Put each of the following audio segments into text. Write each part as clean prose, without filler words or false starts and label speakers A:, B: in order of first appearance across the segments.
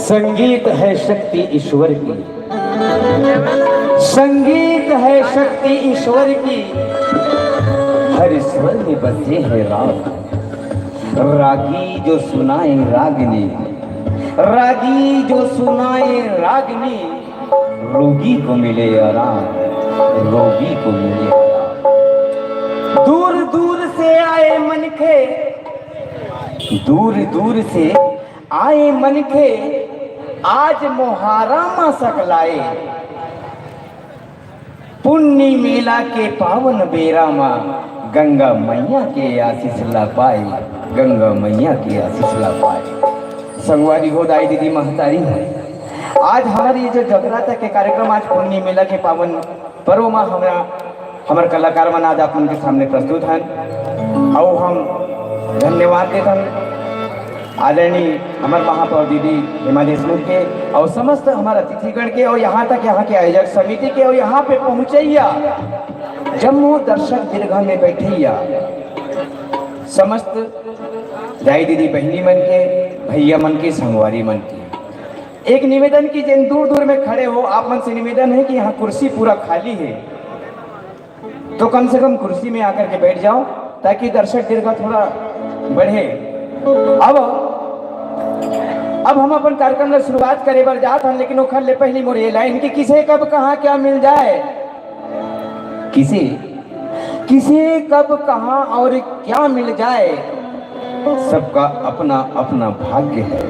A: संगीत है शक्ति ईश्वर की, संगीत है शक्ति ईश्वर की, हर स्वर में बसे है राग। रागी जो सुनाए रागनी, रागी जो सुनाए रागनी, रोगी को मिले आराम, रोगी को मिले आराम। दूर दूर से आए मन के, दूर दूर से आए मन के, आज मोहारा मा सकलाए। पुण्य मेला के पावन बेरा माँ, गंगा मैया के आशीष ला पाए, गंगा मैया के आशीष ला पाए। संगवारी हो दाई दीदी महतारी है, आज हमारी ये जो जगराता के कार्यक्रम आज पुण्य मेला के पावन पर्व में हमारे कलाकार मन आज आप उनके सामने प्रस्तुत हैं। और हम धन्यवाद देते हैं आदरणीय हमारे महापौर दीदी हेमा देशमुख के और समस्त हमारे अतिथिगण के और यहाँ तक यहाँ के आयोजक समिति के और यहाँ पे पहुँचैया जम्मू दर्शक दीर्घा में बैठैया समस्त दाई दीदी बहनी मन के, भैया मन के, संगवारी मन के एक निवेदन की जिन दूर दूर में खड़े हो आप मन से निवेदन है कि यहाँ कुर्सी पूरा खाली है तो कम से कम कुर्सी में आकर के बैठ जाओ ताकि दर्शक दीर्घा थोड़ा बढ़े। अब हम अपन कार्यक्रम में शुरुआत करे बार जात हैं, लेकिन ओखर ले पहली मोर ये लाइन कि किसे कब कहाँ क्या मिल जाए, किसे किसे कब कहाँ और क्या मिल जाए, सबका अपना अपना भाग्य है।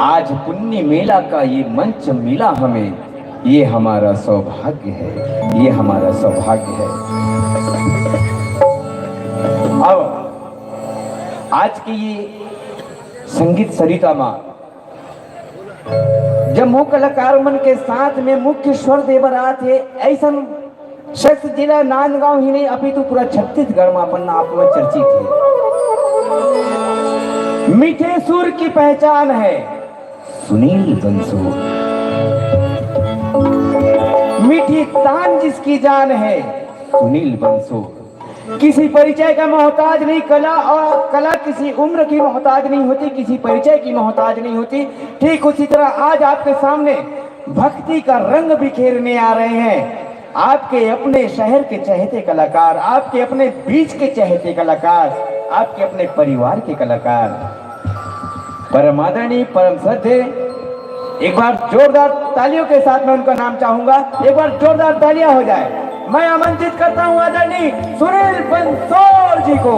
A: आज पुण्य मेला का ये मंच मिला हमें, ये हमारा सौभाग्य है, ये हमारा सौभाग्य है। अब आज की ये संगीत सरिता माँ जब मुख्य कलाकार मन के साथ में मुख्य स्वर देवरा थे, ऐसा शख्स जिला नांदगांव ही नहीं अभी तो पूरा छत्तीसगढ़ में अपन आप में चर्चित है। मीठे सुर की पहचान है सुनील बंसोड़, मीठी तान जिसकी जान है सुनील बंसोड़। किसी परिचय का मोहताज नहीं कला, और कला किसी उम्र की मोहताज नहीं होती, किसी परिचय की मोहताज नहीं होती। ठीक उसी तरह आज आपके सामने भक्ति का रंग बिखेरने आ रहे हैं आपके अपने शहर के चहेते कलाकार, आपके अपने बीच के चहेते कलाकार, आपके अपने परिवार के कलाकार, परम आदरणीय, परम श्रद्धेय। एक बार जोरदार तालियों के साथ मैं उनका नाम चाहूंगा, एक बार जोरदार तालियां हो जाए। मैं आमंत्रित करता हूं आदरणीय सुनील बंसोड़ जी को।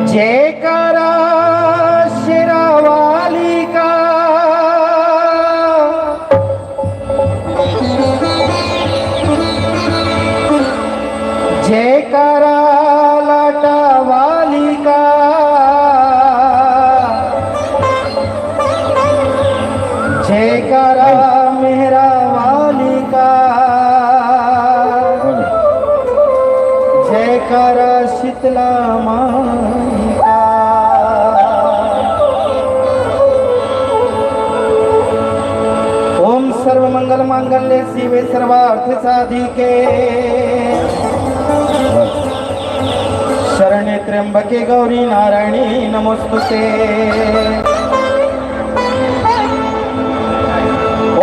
A: जयकारा शेरावाली का, जयकारा लाटा वाली का, जयकारा मेहरा वाली का, जयकारा शीतला माई का। ओम सर्वमंगल मांगल्ये शिवे सर्वार्थ साधिके शरण्ये त्र्यंबके गौरी नारायणी नमोस्तुते।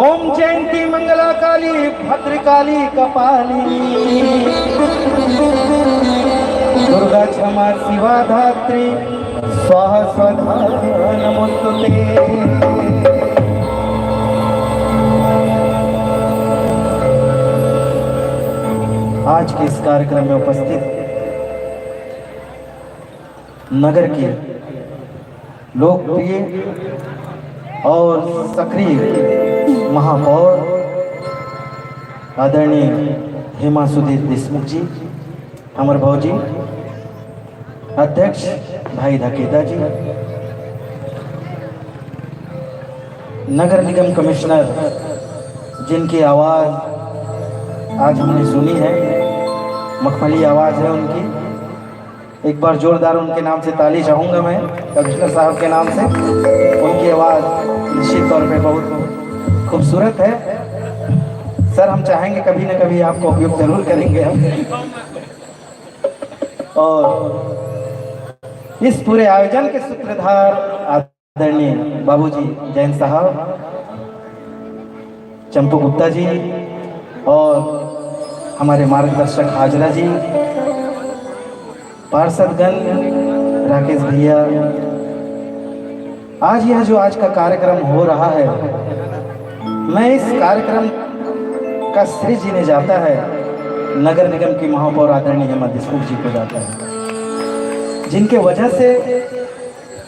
A: ओम जयंती मंगला काली भद्रकाली कपाली, दुर्गा क्षमा शिवा धात्री स्वाहा स्वधा नमोस्तुते। आज के इस कार्यक्रम में उपस्थित नगर के लोकप्रिय और सक्रिय महापौर आदरणीय हेमा सुधीर देशमुख जी, अमर भाजी, अध्यक्ष भाई धकेता जी, नगर निगम कमिश्नर जिनकी आवाज़ आज हमने सुनी है, मखमली आवाज़ है उनकी,
B: एक बार जोरदार उनके नाम से ताली चाहूँगा मैं, कमिश्नर साहब के नाम से। उनकी आवाज़ निश्चित तौर पे बहुत खूबसूरत है। सर हम चाहेंगे कभी न कभी आपको उपयोग जरूर करेंगे हम। और इस पूरे आयोजन के सूत्रधार आदरणीय बाबूजी जैन साहब, चंपू गुप्ता जी और हमारे मार्गदर्शक हाजरा जी, पार्षदगण, राकेश भैया, आज का कार्यक्रम हो रहा है, मैं इस कार्यक्रम का श्रेय जिन्हें जाता है नगर निगम की महापौर आदरणीय हेमा देशमुख जी को जाता है, जिनके वजह से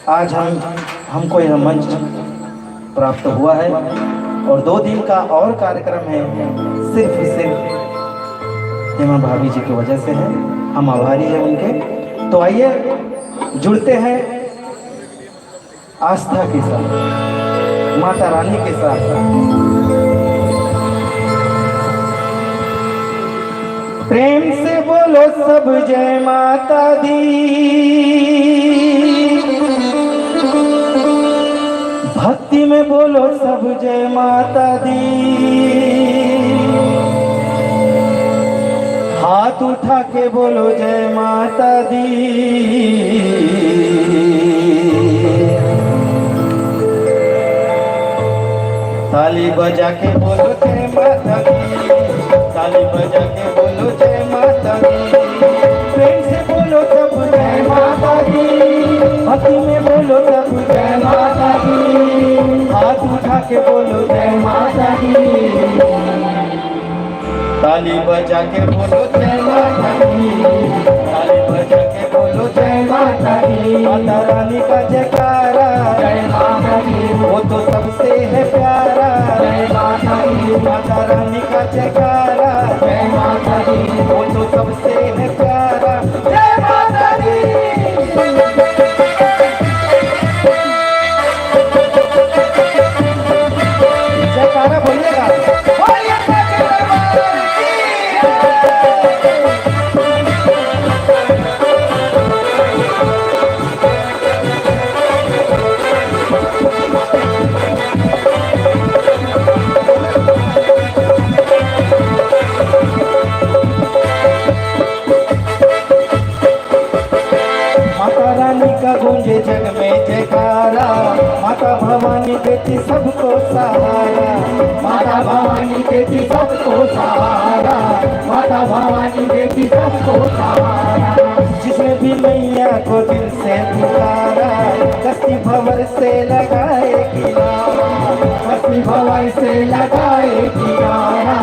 B: आज हमको यह मंच प्राप्त हुआ है। और 2 दिन का और कार्यक्रम है, सिर्फ हेमा भाभी जी की वजह से है। हम आभारी हैं उनके। तो आइए जुड़ते हैं आस्था के साथ, माता रानी के साथ। प्रेम से बोलो सब जय माता दी, भक्ति में बोलो सब जय माता दी, हाथ उठा के बोलो जय माता दी, ताली बजा के बोलो जय माता दी, ताली बजा के बोलो जय माता दी, प्रेम से बोलो सब जय माता दी, भक्ति में बोलो सब जय माता दी, हाथ उठा के बोलो जय माता दी, ताली बजा के बोलो जय माता दी, ताली बजा के बोलो जय माता दी, माता रानी का जयकारा जय माता दी, वो तो सबसे है प्यारा जय माता दी, माता रानी का जयकारा जय माता दी, वो तो सबसे है प्यारा जय माता दी। जयकारा बोलिएगा, गूंजे जग में जयकारा, माता भवानी देती सबको सहारा, माता भवानी देती सबको सहारा, माता भवानी देती सबको सहारा, जिसने भी मैया को दिल से पुकारा, कस्ती भंवर से लगाए किनारा, कस्ती भंवर से लगाए किनारा,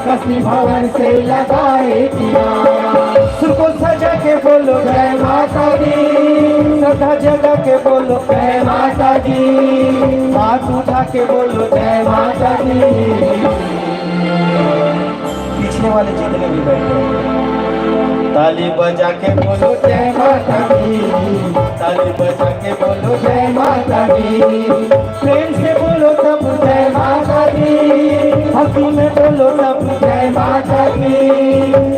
B: कस्ती भंवर से लगाए किनारा, सुर को सजा के बोलो जय माता दी, सदा जगा के बोलो जय माता दी, हाथ उठा के बोलो जय माता दी। पीछे वाले जितने भी बैठे ताली बजा के बोलो जय माता दी, ताली बजा के बोलो जय माता दी, प्रेम से बोलो सब जय माता दी, भक्ति में बोलो सब जय माता दी,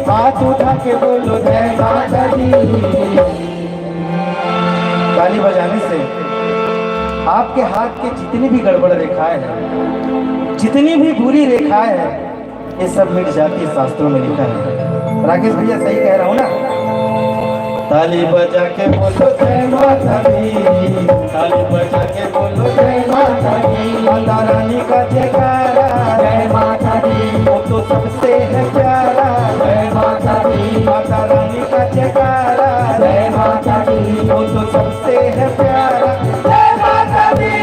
B: हाथ उठा के बोलो जय माता दी। ताली बजाने से आपके हाथ के जितनी भी गड़बड़ रेखाएं हैं, जितनी भी बुरी रेखाएं हैं, ये सब मिट जाती है, शास्त्रों में लिखा है। राकेश भैया सही कह रहा हूँ ना? ताली बजा के बोलो जय माता दी, ताली बजा के बोलो जय माता दी, माता रानी का जयकारा जय माता दी, वो तो सबसे है प्यारा जय माता दी, माता रानी का जयकारा जय माता दी, वो तो सबसे है प्यारा जय माता दी।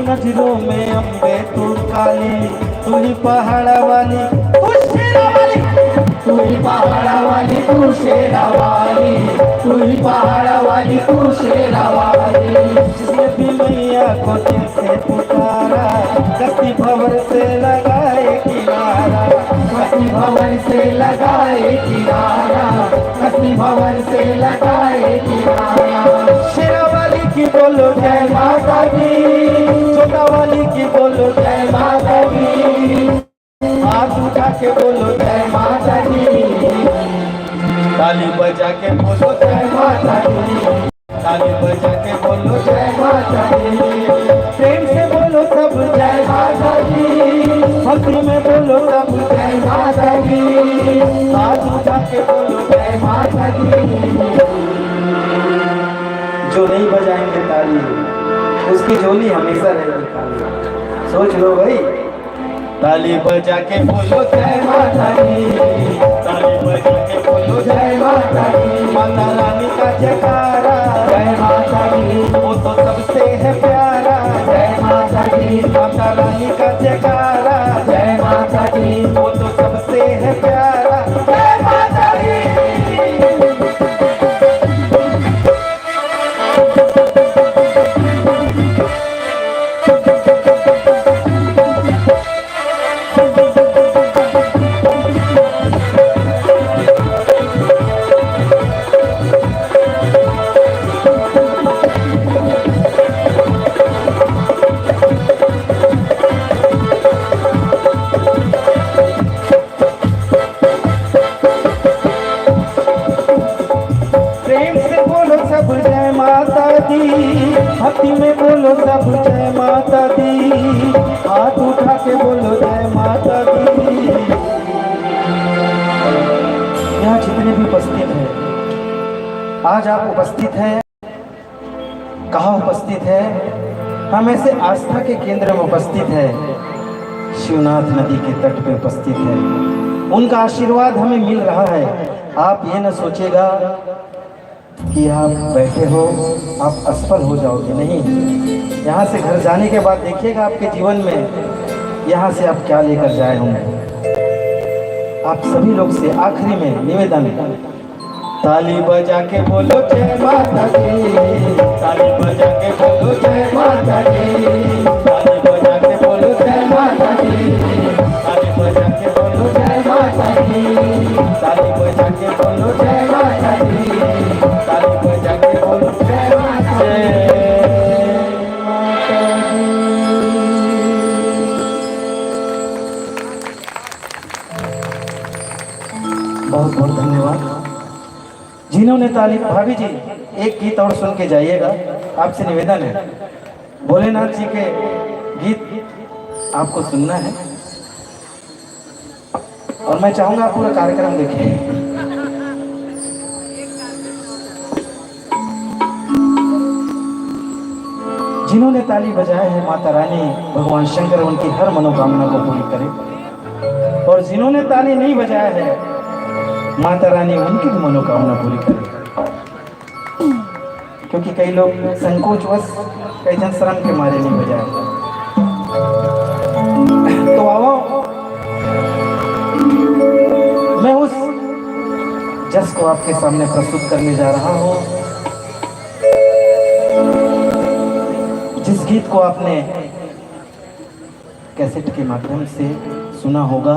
B: नजरों में अम्बे तू काली, तू ही पहाड़ा वाली तू शेरा वाली, तू ही पहाड़ा वाली तू शेरा वाली, तू ही पहाड़ा वाली तू शेरा वाली, जिसने भी मैया को दिल से पुकारा, कस्ती भंवर से लगाए किनारा,
A: कस्ती भवन से लगाए किनारा, कस्ती भवन से लगाए किनारा।
B: शेरा वाली की बोलो जय माता दी, छोटा वाली की बोलो जय माता दी, हाथ उठा के बोलो जय माता दी, ताली बजा के बोलो जय माता दी, ताली बजा के बोलो जय माता दी, प्रेम से बोलो सब जय माता दी, भक्ति में बोलो सब जय माता दी, हाथ उठा के बोलो जय माता दी। जो नहीं बजाएंगे ताली उसकी झोली हमेशा रहेगी खाली, सोच लो भाई। ताली बजा के बोलो जय माता दी, ताली बजा के बोलो जय माता दी, माता रानी का जयकारा
A: जय माता दी,
B: वो तो सबसे है प्यारा,
A: जय माता दी,
B: माता रानी का जयकारा
A: जय माता दी,
B: वो तो सबसे है प्यारा, जय माता दी। भक्ति में बोलो सब जय माता दी, हाथ उठा के बोलो जय माता दी। यहाँ जितने भी उपस्थित हैं, आज आप उपस्थित हैं, कहाँ उपस्थित है? हम ऐसे आस्था के केंद्र में उपस्थित है, शिवनाथ नदी के तट पे उपस्थित है। उनका आशीर्वाद हमें मिल रहा है। आप ये न सोचेगा कि आप बैठे हो आप असफल हो जाओगे, नहीं। यहाँ से घर जाने के बाद देखिएगा आपके जीवन में यहाँ से आप क्या लेकर जाए होंगे। आप सभी लोग से आखिरी में निवेदन, ताली बजा के बोलो जय माता दी, ताली बजा के बोलो जय माता दी, ताली बजा के बोलो जय माता दी, ताली बजा के बोलो जय माता दी, ताली बजा के बोलो जय माता दी, ताली बजा के बोलो जय माता दी। बहुत बहुत धन्यवाद जिन्होंने ताली। भाभी जी एक गीत और सुन के जाइएगा, आपसे निवेदन है। भोलेनाथ जी के गीत आपको सुनना है और मैं चाहूंगा आप पूरा कार्यक्रम देखें। जिन्होंने ताली बजाया है, माता रानी भगवान शंकर उनकी हर मनोकामना को पूरी करे, और जिन्होंने ताली नहीं बजाया है, माता रानी उनकी भी मनोकामना पूरी करे। क्योंकि कई लोग संकोचवश, कई जन शर्म के मारे नहीं बजाए। तो आओ, मैं उस जस को आपके सामने प्रस्तुत करने जा रहा हूँ, जिस गीत को आपने कैसेट के माध्यम से सुना होगा,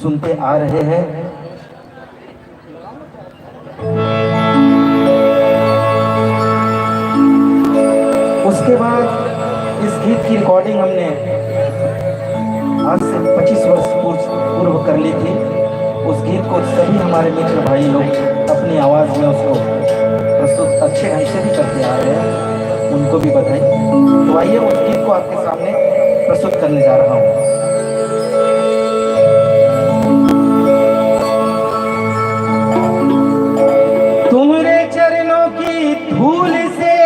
B: सुनते आ रहे हैं। उसके बाद इस गीत की रिकॉर्डिंग हमने आज से 25 वर्ष पूर्व कर ली थी। उस गीत को सभी हमारे मित्र भाई लोग अपनी आवाज़ में उसको प्रस्तुत अच्छे ढंग से भी करते आ रहे हैं, उनको भी बधाई। तो आइए उस गीत को आपके सामने प्रस्तुत करने जा रहा हूँ। तुम्हारे चरणों की धूल से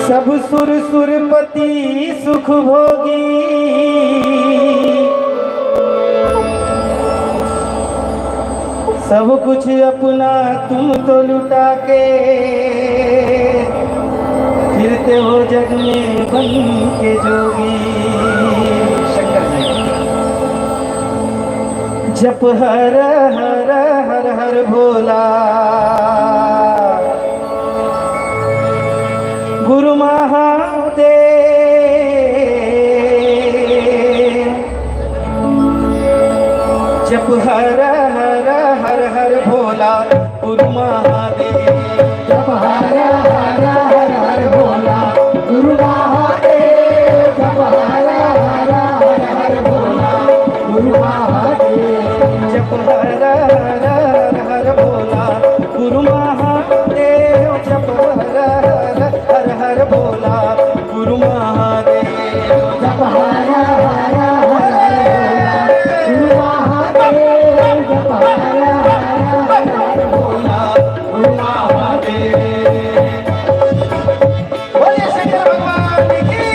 B: सब सुर सुरपति सुख भोगी, सब कुछ अपना तुम तो लुटा के फिरते हो जग में बन के जोगी। शंकर जी जप हर हर हर हर भोला, जप हर हर हर हर भोला गुरु महादेव,
C: जप हर हर हर हर भोला गुरु महादेव, जप हर हर हर हर भोला गुरु महादेव,
B: जप हर हर हर भोला गुरु महादेव, जप हर हर हर भोला गुरु महादेव,
C: जप हर हर हर भोला गुरु महादेव, जप हर हर हर भोला गुरु महादेव।
B: बोले शंकर भगवान की।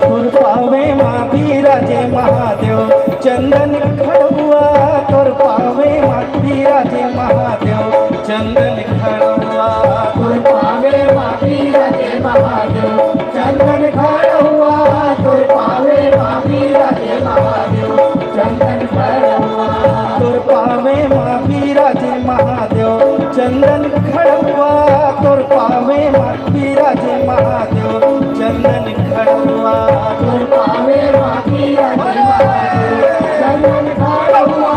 B: तुर पावे माँ बिराजे महादेव चंदन खड़ुआ, तुर पावे माँ बिराजे महादेव चंदन खड़ुआ,
C: तुर पावे माफी रजे महादेव चंदन खड़ुआ, तुर पावे माफी रजे महादेव चंदन खड़ुआ,
B: तुर पावे माँ बिराजे महादेव चंदन खड़ुआ, तुर पावे माँ बिराजे महादेव चंदन खड़ुआ,
C: तुर पावे माफी रजे महादेव चंदन खड़ुआ,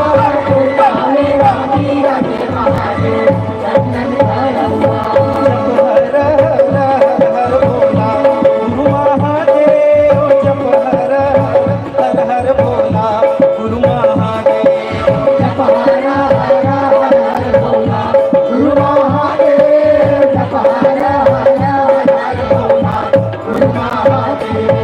C: तुर पावे माफी रजे महादेव चंदन खड़ुआ।
B: जप हर हर हर भोला गुरु महादेव, जप हर हर हर भोला गुरु महादेव,
C: जप हर हर हर भोला गुरु महादेव, जप हर हर हर भोला गुरु महादेव।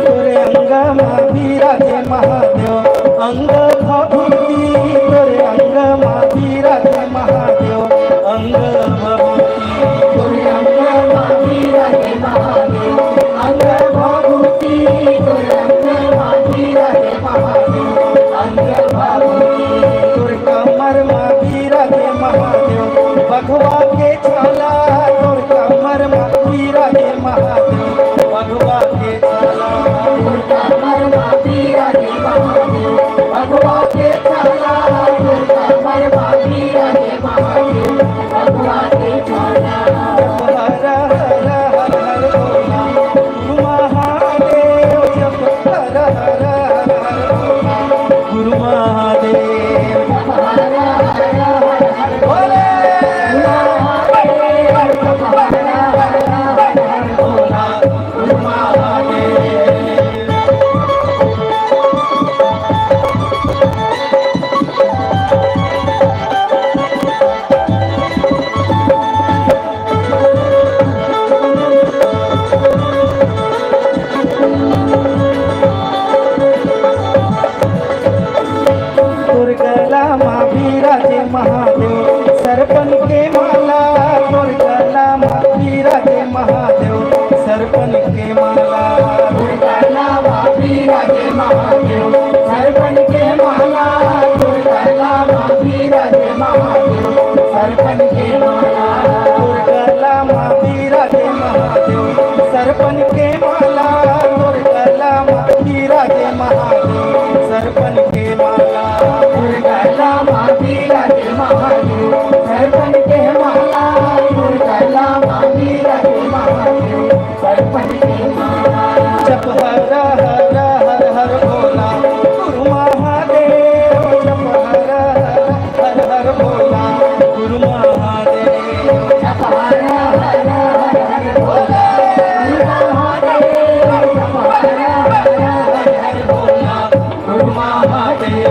B: तोरे अंग माँ बिराजे महादेव अंग भभूति, तोरे अंग माँ बिराजे महादेव अंग भभूति,
C: तुरे अंग माफी रजे महादेव अंग भभूति, तुरे अंग माफी रजे महादेव अंग भभूति,
B: तोर कमर माँ बिराजे महादेव बघवा के छाला, तोर कमर माँ बिराजे महादेव बघवा के छाला,
C: तुर कमर माफी रजे महादेव भगवा के छाला, तुर कमर माफी रजे महादेव भगवा के छाला।
B: जप हर हर हर हर भोला गुरु महादेव, जप हर हर हर हर भोला गुरु महादेव,
C: जप हर हर हर हर
B: बोले
C: महादेव, जप हर हर हर हर भोला गुरु महादेव।
B: तुर गला माँ बिराजे महादेव सरपन के माला, तुर गला माँ बिराजे महादेव सरपन के माला,
C: दुर्गला माफी रजे महादेव सरपन के माला, दुर्गला माफी रजे महादेव सरपन के माला,
B: तुर गला माँ बिराजे महादेव सरपन के माला, तुर गला माँ बिराजे महादेव सरपन के माला,
C: दुर्गला माफी रजे महादेव सरपन के माला, दुर्गला माफी रजे महादेव सरपन के माला।
B: जप हर हर हर हर भोला गुरु महादेव, जप हर हर हर भोला गुरु महादेव,
C: जप हर हर हर हर भोला गुरु महादेव, जप हर हर हर हर भोला गुरु महादेव।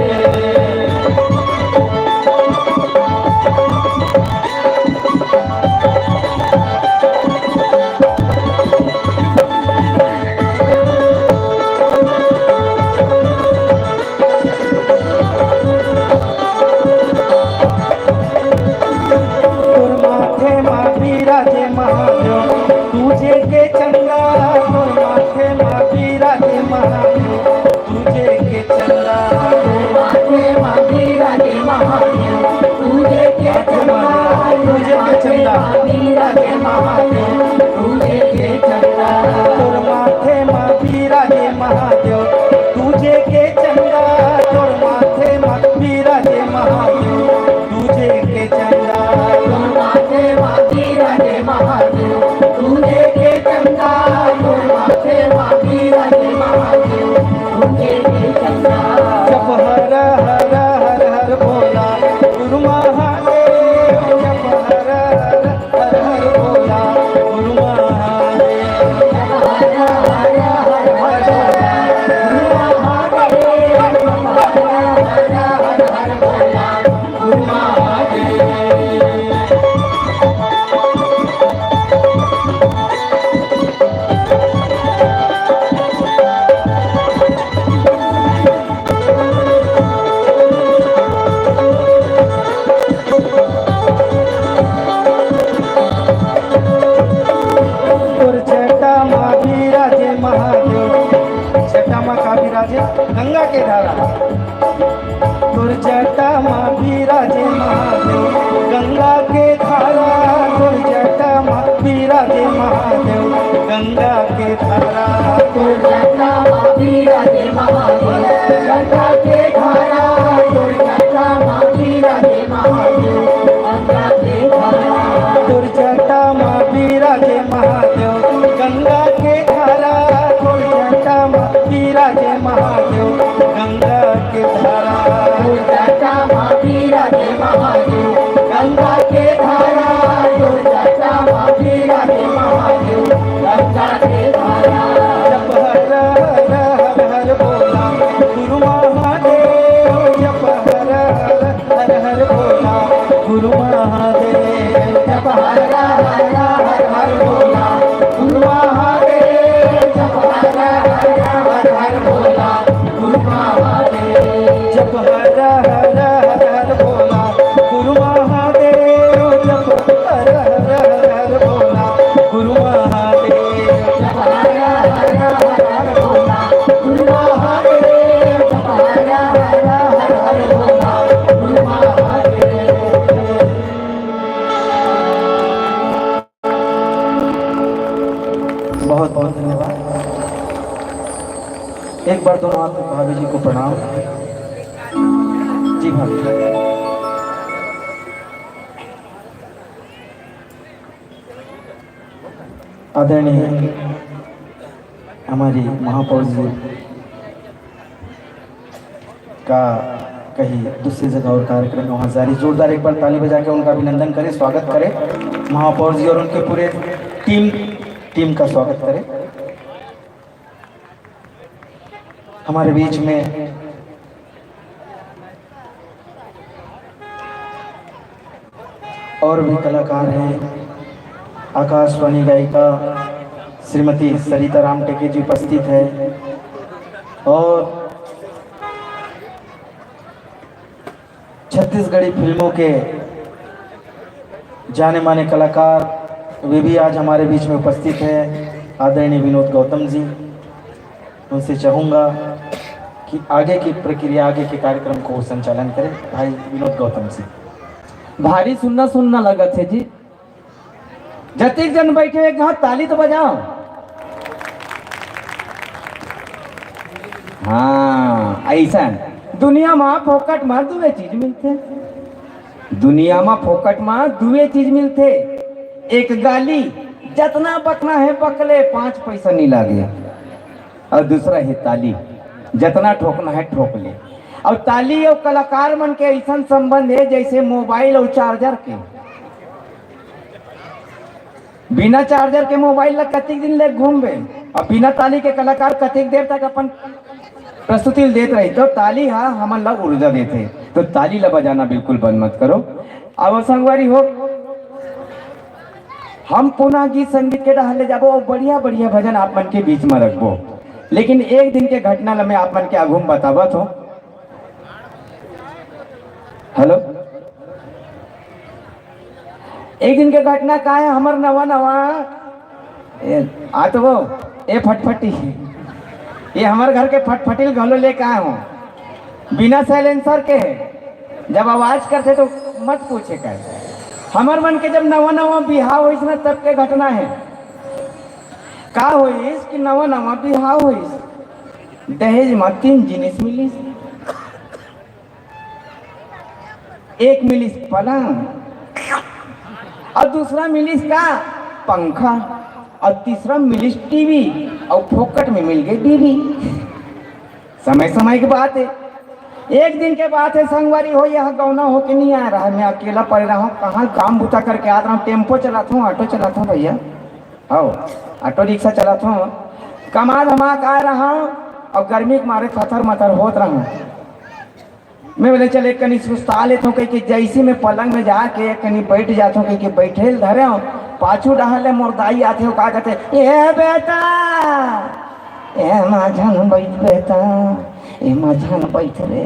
B: बिराजे महादेव तुझे के चंगा, तुर माथे माँ बिराजे जप हर हर हर हर भोला गुरु महादेव, जप हर हर हर हर भोला गुरु महादेव,
C: हर हर हर हर भोला गुरु महादेव, हर हर हर भोला गुरु महादेव।
B: गंगा के धारा तुर जटा माँ विराजे महादेव, गंगा के धारा तुर जटा माँ विराजे महादेव, गंगा के धारा
C: तुर जटा माँ विराजे महादेव, गंगा के धारा तुर जटा माँ विराजे महादेव, गंगा के धारा
B: तुर जटा माँ विराजे महादेव, गंगा के धारा तुर जटा माँ विराजे महादेव, गंगा के धारा
C: तुर जटा माँ विराजे महादेव, गंगा के धारा तुर जटा माँ विराजे महादेव, गंगा के धारा।
B: जप हर हर हर हर भोला गुरु महादेव, जप हर हर हर हर भोला गुरु महादेव,
C: जप हर हर हर हर भोला गुरु महादेव, जप हर हर हर हर भोला गुरु महादेव,
B: जप हर हर हर हर भोला गुरु महादेव, जप हर हर हर भोला गुरु महादेव,
C: जप हर हर हर भोला गुरु महादेव, जप हर हर हर भोला गुरु महादेव।
B: बहुत बहुत धन्यवाद। एक बार दोनों हाथ में भाभी जी को प्रणाम। जी भाभी, आदरणीय हमारी महापौर जी का कहीं दूसरी जगह और कार्यक्रम में वहाँ जारी, जोरदार एक बार ताली बजा के उनका अभिनंदन करें, स्वागत करें। महापौर जी और उनके पूरे टीम का स्वागत करें। हमारे बीच में और भी कलाकार हैं। आकाशवाणी गायिका श्रीमती सरिता राम टेके जी उपस्थित है और छत्तीसगढ़ी फिल्मों के जाने माने कलाकार वे भी आज हमारे बीच में उपस्थित है, आदरणीय विनोद गौतम जी। उनसे चाहूँगा कि आगे की प्रक्रिया, आगे के कार्यक्रम को संचालन करें। भाई विनोद गौतम जी।
A: भारी सुनना सुनना लगत है जी। जतिक जन बैठे एक हाथ ताली तो बजाओ। हाँ, ऐसा दुनिया में फोकट में दुए चीज मिलते। दुनिया में फोकट में दुए चीज मिलते। एक गाली, जितना बकना है बकले, 5 पैसा नहीं लागे। और दूसरा है ताली, जितना ठोकना है ठोक ले। और ताली और कलाकार मन के ऐसा संबंध है जैसे मोबाइल और चार्जर के। बिना चार्जर के मोबाइल ला कतिक दिन ले घूमबे, और बिना ताली के कलाकार कतिक देर तक अपन प्रस्तुति देते रही। तो ताली हाँ हमन ला ऊर्जा देते, तो ताली ला बजाना बिल्कुल बंद मत करो। अब संगवारी हो, हम पुनः गीत संगीत के डाल ले जाबो और बढ़िया बढ़िया भजन आप मन के बीच में रखबो। लेकिन एक दिन के घटना ला मैं आप मन के आगू में बतावत हो। हेलो, एक दिन के घटना का है, हमर नवा नवा आत वो ए फटफटी, ये हमारे घर के फटफटिल घलो लेके आए हो, बिना साइलेंसर के है। जब आवाज करते तो मत पूछे का। हमार मन के जब नवा नवा बिहाव होइस ना तब के घटना है। का होइस कि नवा नवा बिहाव होइस, दहेज में 3 जिनिस मिलिस। एक मिलिस पलंग, और दूसरा मिलिस का पंखा, और तीसरा मिलिस टीवी, और फोकट में मिल गई बीवी। समय समय की बात है। एक दिन के बाद है संगवारी हो, यह गौना हो के नहीं आ रहा है, मैं अकेला पड़ रहा हूँ, कहाँ काम बूता करके आ रहा हूँ, टेम्पो चलाता हूँ, ऑटो चलाता हूँ भैया, आओ ऑटो रिक्शा चलाता हूँ, कमा धमा के आ रहा हूँ और गर्मी के मारे थथर मथर होत रहा हूँ। मैं बोले चले कहीं सुस्ता लेता हूँ, कहीं कि जैसे मैं पलंग में जाके कहीं बैठ जाता हूँ, कहीं कि बैठे धरे हूँ, पाछू डहले मुर्दाई आते हो, का कहते ए बेटा ए माझन बैठ बेटा, ए माझन बैठ रे,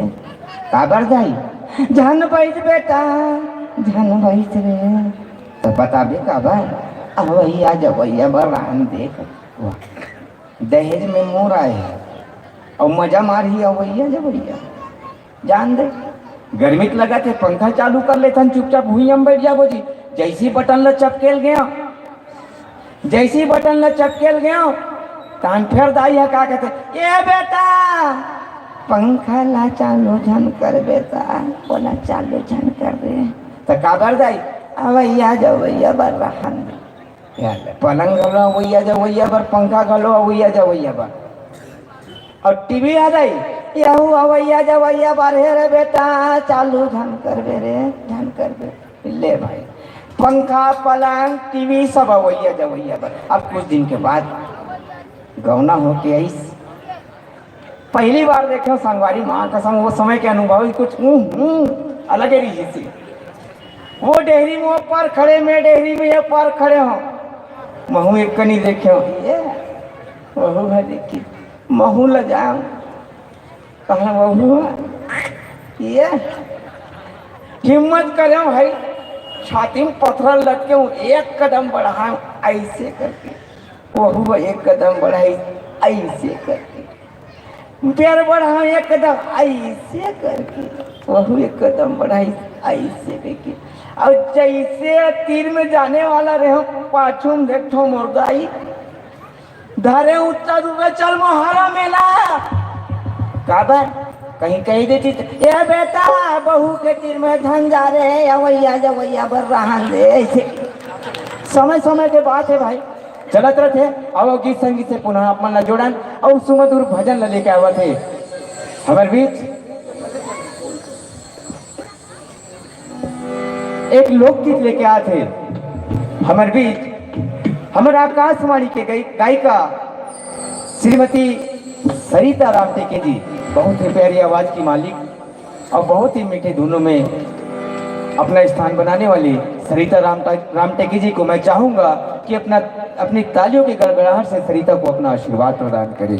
A: काबर दाई झन बैठ बेटा, झन बैठ रे, तो बता बे काबर अवैया जवैया बरान देख, वाह दहेज में मोर आए और मजा मारी अवैया जवैया, जान दे गर्मी के लगा थे पंखा चालू कर लेते चुपचाप भूई में बैठ जाबो जी, जैसी बटन ल चपकेल गया, जैसी बटन ल चपकेल गया तान फिर दाई है का कहते ए बेटा पंखा ला चालू झन कर बेटा, बोला चालू झन कर दे, तो काबर दाई अवैया जवैया बर रहन पलंग गलो अवैया जवैया बर, पंखा गलो अवैया जवैया बर, और टीवी आ गई यहू अवैया जवैया बारे रे बेटा, चालू झन कर बे रे, झन कर बे ले भाई, पंखा पलंग टीवी सब अवैया जवैया बर। अब कुछ दिन के बाद गौना हो के आई, पहली बार देखे संगवारी माँ का संग, वो समय के अनुभव कुछ अलग ही थी। वो डेहरी में पर खड़े, मैं डेहरी में पर खड़े हो, महू एक कनी देखे हो, ये महू है देखी, महू ल जाओ कहा महू ये हिम्मत करे भाई, छाती में पत्थर लटके हूँ, एक कदम बढ़ाऊं ऐसे करके, वहू एक कदम बढ़ाई ऐसे करके, पैर बढ़ाऊं एक कदम ऐसे करके, वहू एक कदम बढ़ाई ऐसे करके, और जैसे तीर में जाने वाला रहे पाछू में देखो मुर्दाई धरे उठता दूर चल मोहारा मेला, काबर कहीं कही देती ये बेटा बहू के तीर में धन जा रहे अवैया जवैया बर रहन दे, ऐसे समय समय के बात है भाई, चलत रहते। अब गीत संगीत से पुनः अपन ला जोड़न और सुमधुर भजन ला लेके आवत है हमारे बीच एक लोकगीत लेके आते हमारे बीच, हमारे आकाशवाणी के गायिका श्रीमती सरिता रामटेके जी, बहुत ही प्यारी आवाज की मालिक और बहुत ही मीठे धुनों में अपना स्थान बनाने वाली सरिता रामटेके जी को मैं चाहूंगा कि अपनी तालियों की गड़गड़ाहट से सरिता को अपना आशीर्वाद प्रदान करें।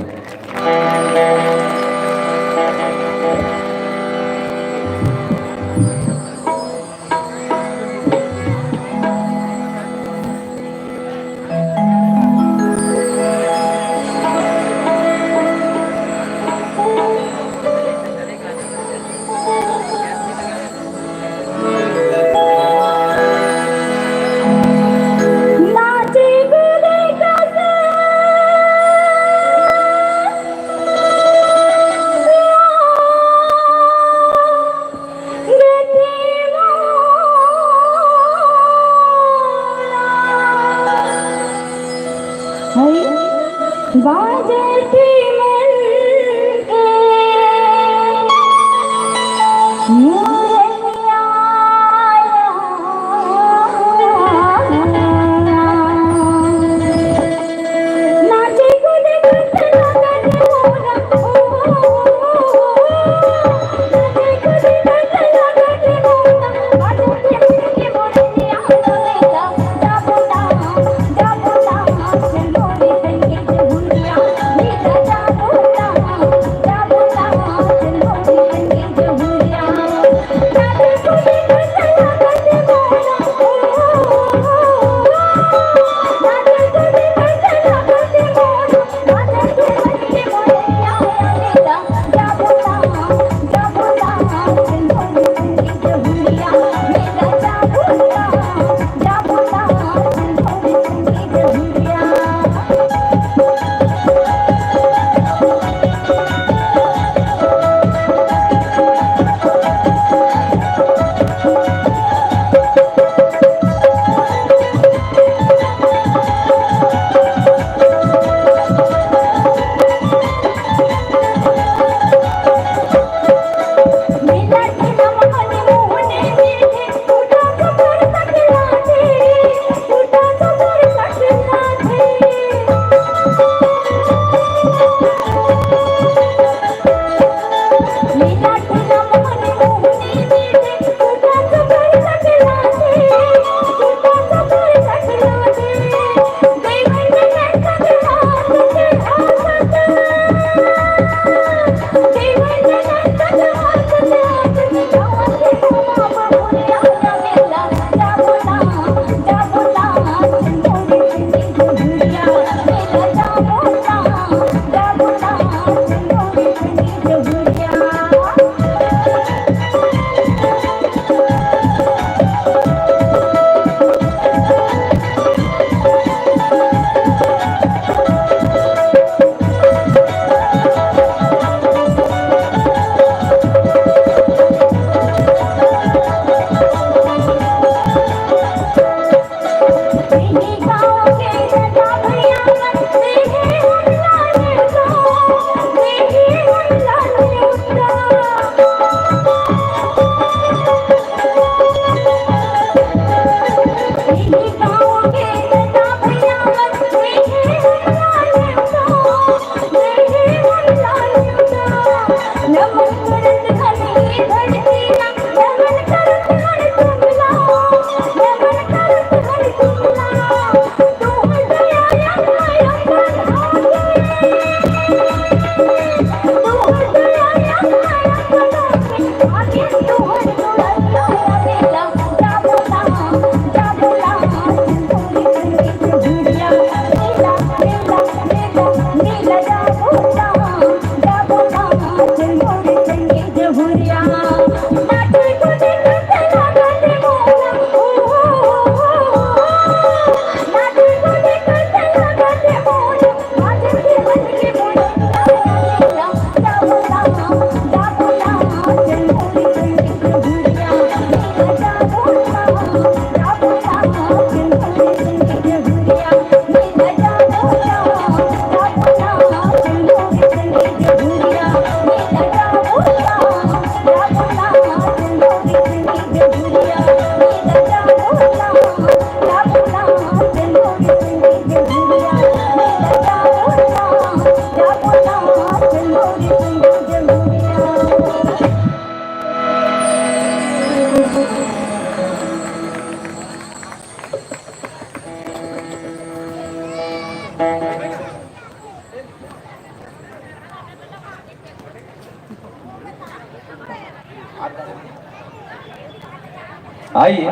A: आइए,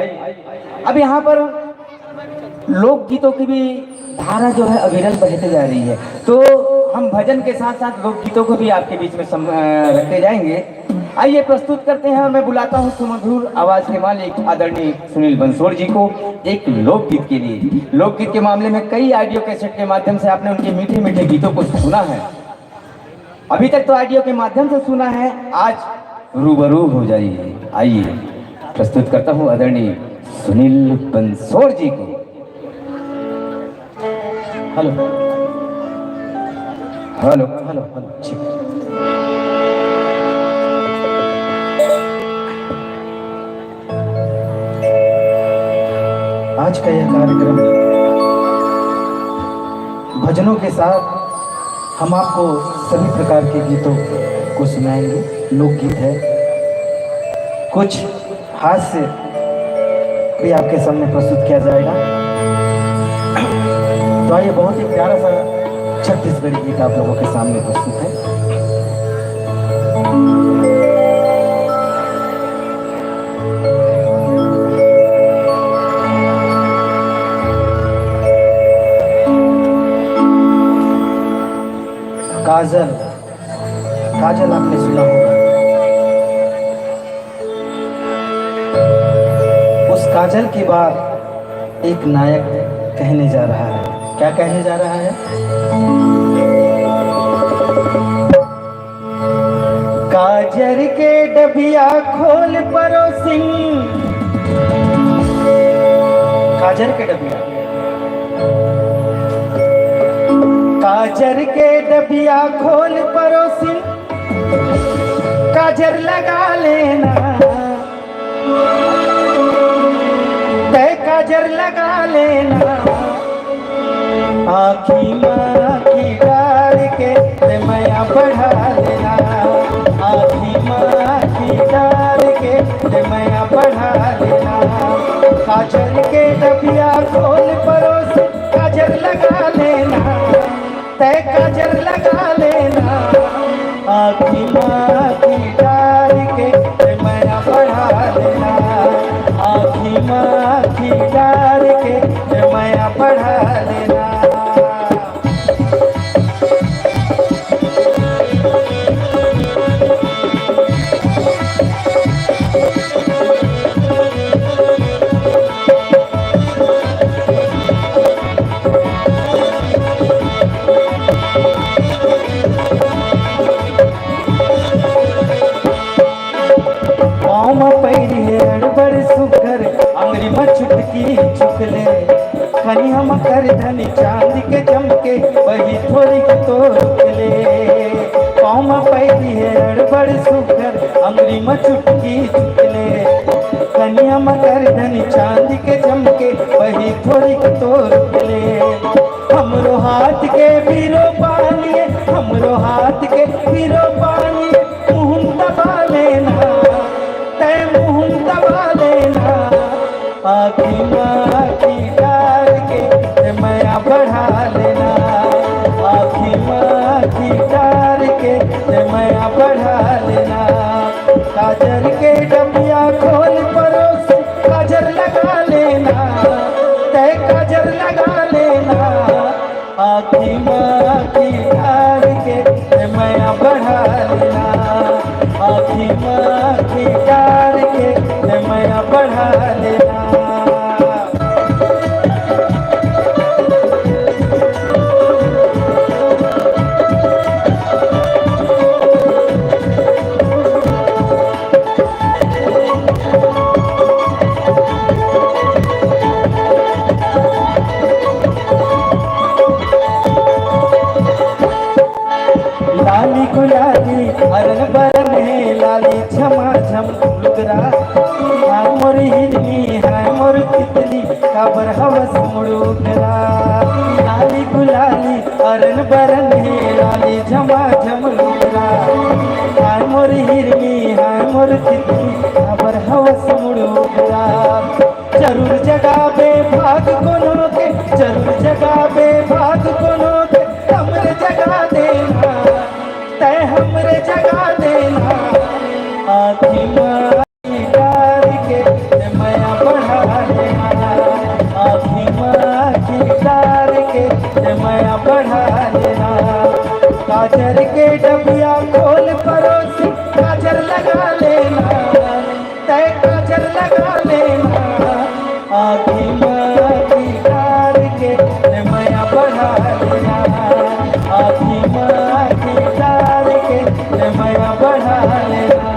A: अब यहाँ पर लोकगीतों की भी धारा जो है अविरल बहते जा रही है, तो हम भजन के साथ साथ लोकगीतों को भी आपके बीच में रखते जाएंगे। आइए प्रस्तुत करते हैं और मैं बुलाता हूँ सुमधुर आवाज के मालिक आदरणीय सुनील बंसोड़ जी को एक लोकगीत के लिए। लोकगीत के मामले में कई ऑडियो कैसेट के माध्यम से आपने उनके मीठे मीठे गीतों को सुना है, अभी तक तो ऑडियो के माध्यम से सुना है, आज रूबरू हो जाइए। आइए प्रस्तुत करता हूँ आदरणीय सुनील बंसोड़ जी को।
B: हेलो
A: हेलो
B: हेलो हेलो, ठीक। आज का यह कार्यक्रम भजनों के साथ हम आपको सभी प्रकार के गीतों को सुनाएंगे। लोकगीत है, कुछ हास्य भी आपके सामने प्रस्तुत किया जाएगा। तो आइए, बहुत ही प्यारा सा छत्तीसगढ़ी गीत आप लोगों के सामने प्रस्तुत है। काजल, काजल आपने सुना होगा। उस काजल की बात एक नायक कहने जा रहा है। क्या कहने जा रहा है? काजल के डबिया खोल परोसिन, काजल के डबिया, काजर के डबिया खोल परोसिन, काजर लगा लेना, तय काजर लगा लेना, आँखी माखी डाल के ते मैया बढ़ा लेना, आँखी माखी डाल के ते मैया बढ़ा लेना, काजर के डबिया खोल परोसिन, काजर लगा लेना, तय काजल लगा लेना, आँखी माखी डाल के मैया बढ़ा लेना, आँखी माखी डाल के मैया बढ़ा लेना। चुटकी चुकले खनी हम कर धनी चांद के चमके वही थोड़ी तो रुकले, पाँव में पैदी है अड़बड़ सुकर अंगरी में चुटकी चुकले, खनी हम कर धनी चांद के चमके वही थोड़ी तो रुकले, हमरो हाथ के बीरो पानी, हमरो हाथ के बीरो पानी मुँह दबा काजल के डबिया खोल परोस काजल लगा लेना, तय काजल लगा लेना, आखी माँ की डार के मैं बढ़ा लेना, आखी माँ की डार के मैं बढ़ा लेना। लाली गुलाली अरन बरन है लाली झमा झम लुगरा, हाय मोर हिरनी हाय मोर तितली काबर हवस मुड़ुगरा, लाली गुलाली अरन बरन है लाली झमा झम लुगरा, हाय मोर हिरनी हाय मोर तितली काबर हवस मुड़ुगरा। जरूर जगाबे भाग कोनो के, जरूर जगाबे भाग कोनो के, हमरे जगा देना, तय हमरे जगा देना, आखी माँ की डार के मैं बढ़ा लेना, आखी माँ की डार के मैं बढ़ा लेना। काजल के डबिया खोल परोस काजल लगा लेना, तय काजल लगा लेना, आखी माँ की डार के मैं बढ़ा लेना, आखी माँ की डार के मैं बढ़ा लेना।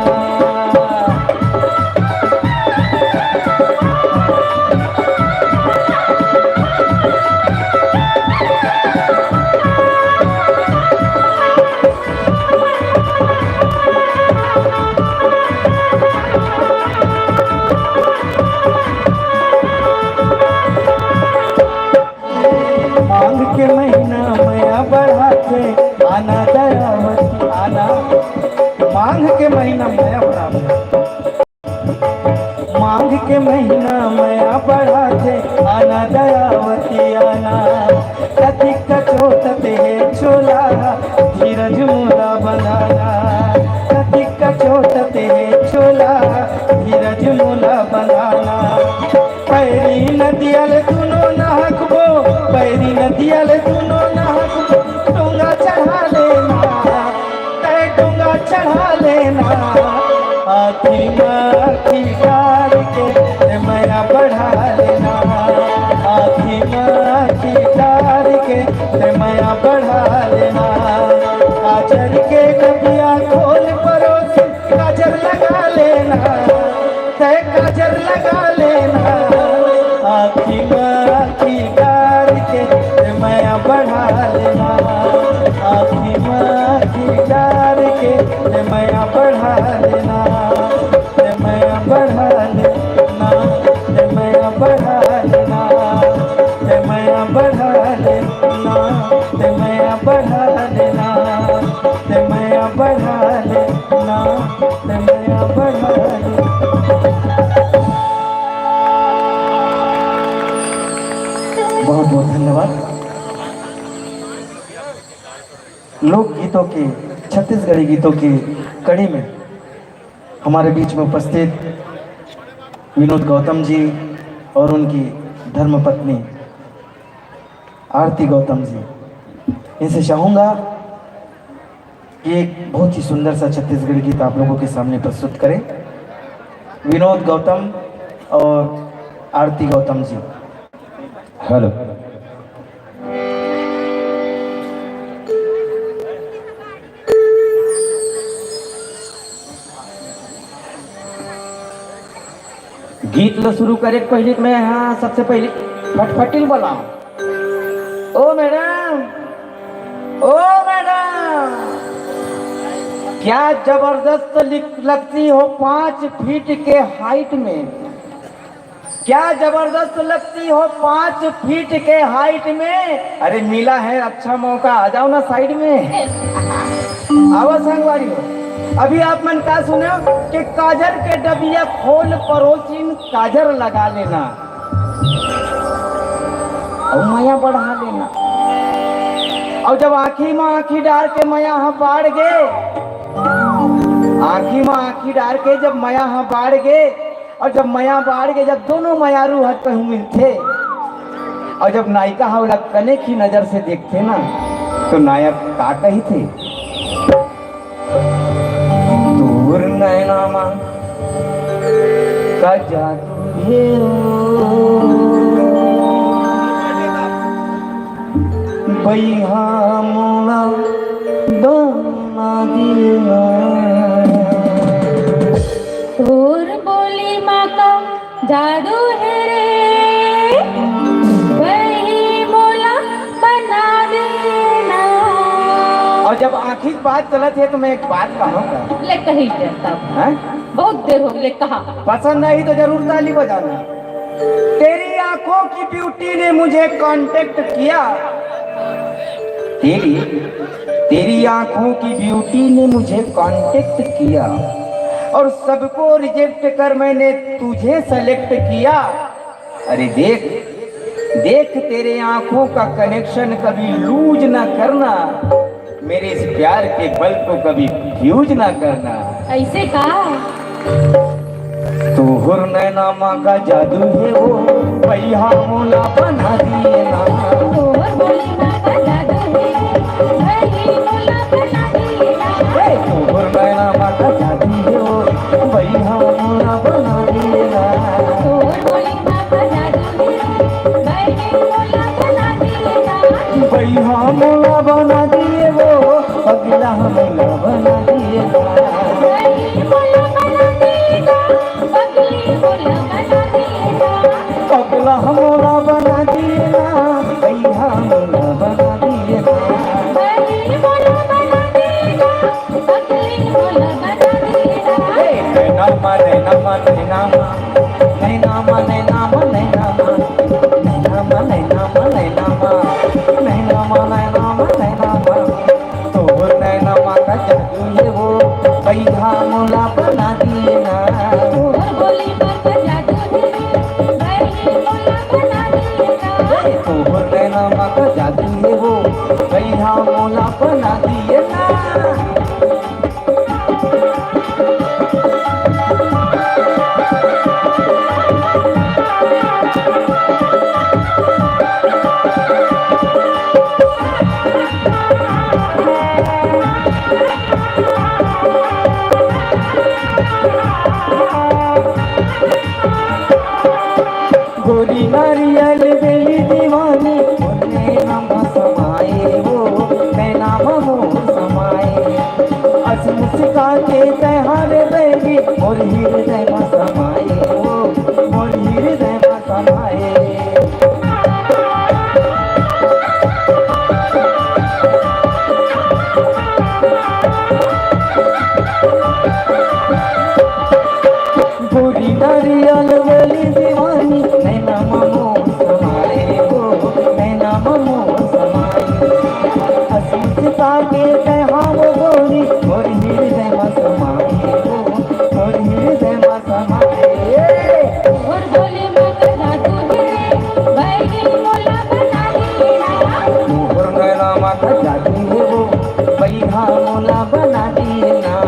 B: मांग के महीना मया बढ़ाते आना दयावती आना, मांग के महीना मया बढ़ाते, मांग के महीना मया बढ़ाते आना दयावती आना, कति कचोटते है छोला धीरज मोला बनाना, कति कचोटते है छोला धीरज मोला बनाना। पैरी नदियल दुनो नहकबो, पैरी नदियल दुनो नहकबो, डोंगा चढ़ा लेना, तय डोंगा चढ़ा लेना, आखी माँ की डार के मैं बढ़ा लेना, आखी माँ की डार के मैं बढ़ा लेना। काजल के डबिया खोल परोस काजल लगा लेना, तय काजल लगा लेना, आखी माँ की डार के मैं बढ़ा लेना, आखी माँ की डार के मैं बढ़ा लेना, मैं बढ़ा लेना, मैं बढ़ा लेना, मैं बढ़ा लेना, मैं बढ़ा लेना, मैं बढ़ा लेना, मैं बढ़ा लेना। बहुत बहुत धन्यवाद। लोकगीतों के छत्तीसगढ़ी गीतों की कड़ी में हमारे बीच में उपस्थित विनोद गौतम जी और उनकी धर्मपत्नी आरती गौतम जी, इनसे चाहूँगा कि एक बहुत ही सुंदर सा छत्तीसगढ़ी गीत आप लोगों के सामने प्रस्तुत करें। विनोद गौतम और आरती गौतम जी।
A: हेलो। गीत लो शुरू करे पहले मैं हाँ सबसे पहले फटफटिल बोलाऊं। ओ मैडम, ओ मैडम, क्या जबरदस्त लगती हो 5 फीट के हाइट में, क्या जबरदस्त लगती हो 5 फीट के हाइट में। अरे मिला है अच्छा मौका, आ जाओ ना साइड में। आओ संगवारी हो। अभी आप मन का सुने कि काजल के डबिया खोल परोसिन काजल लगा लेना और माया बढ़ा लेना। और जब आँखी में आँखी डाल के माया हम बाढ़ गए आँखी में आँखी डाल के जब माया हाँ बाढ़ गए, और जब माया बाढ़ गए, जब दोनों मायारू हाथ कहूँ मिलते, और जब नायिका हवला कने की नजर से देखते ना, तो नायक का कही थे, दूर नैनामा का जादू है बैहा मोला बना दिया।
C: तोर बोली माँ का जादू है रे, वही मोला बना देना।
A: और जब आखिर बात चलत है तो मैं एक बात कहूँगा,
C: ले कही तब
A: हैं?
C: बहुत देर हो गई कहा।
A: पसंद आई तो जरूर ताली बजाना। तेरी आंखों की ब्यूटी ने मुझे कांटेक्ट किया, तेरी आंखों की ब्यूटी ने मुझे कांटेक्ट किया, और सबको रिजेक्ट कर मैंने तुझे सेलेक्ट किया। अरे देख देख, तेरे आंखों का कनेक्शन कभी लूज ना करना, मेरे इस प्यार के बल्ब को कभी फ्यूज ना करना।
C: ऐसे का
A: तो हुर नैनामा का जादू है वो, भैया मोला बना दिए ना।
C: तोर बोली माँ का जादू है, वही मोला बना देना।
A: तो हुर नैनामा का जादू है वो, भैया मोला बना दिए ना।
C: तोर बोली माँ का जादू है, वही मोला बना देना।
A: भैया मोला बना दिए वो, अगला हमला बना दिए ना।
C: वही मोला बना देना, पगली मोला बना देना।
A: अगला मोला बना दिए ना, भैया मोला बना दिए ना।
C: वही मोला बना देना, पगली मोला बना देना।
A: नैनामा नैनामा नैनामा नैनामा नैनामा नैनामा नैनामा नैनामा नैनामा नैनामा नैनामा नैनामा। तो नैनामा का जादू है वो, भैया मोला बना दिए ना।
C: तोर बोली माँ का जादू है, वही मोला बना देना।
A: तो नैनामा का जादू है वो, भैया मोला बना दिए ना। गोरी नारियल बेली दीवानी, बोले नाम समाए वो, मैं नाम मोर समाए। अस मुस्का के तहार बेली, मोर हृदय में समाए वो, मोर हृदय में समाए। गोरी नारियल बेली दीवानी, मैं नाम मोर समाए वो, मैं नाम मोर समाए। अस मुस्का के तहार गोरी, मोर हृदय में समाए वो, मोर हृदय में समाए।
C: तोर बोली माँ का जादू है, वही मोला बना देना।
A: तोहर नैनामा का जादू है वो, भैया मोला बना दिए ना।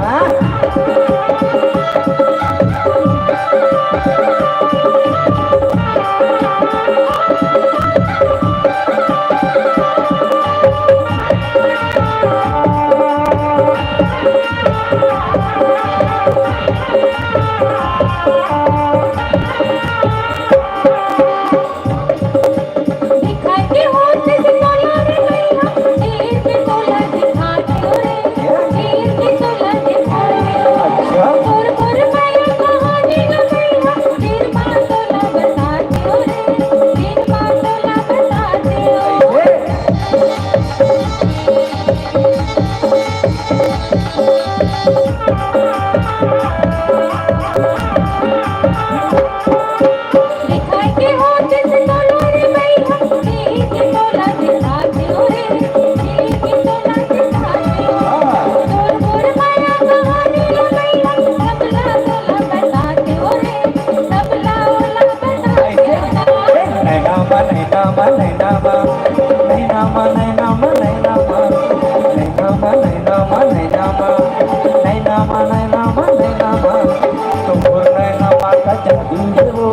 A: दिए वो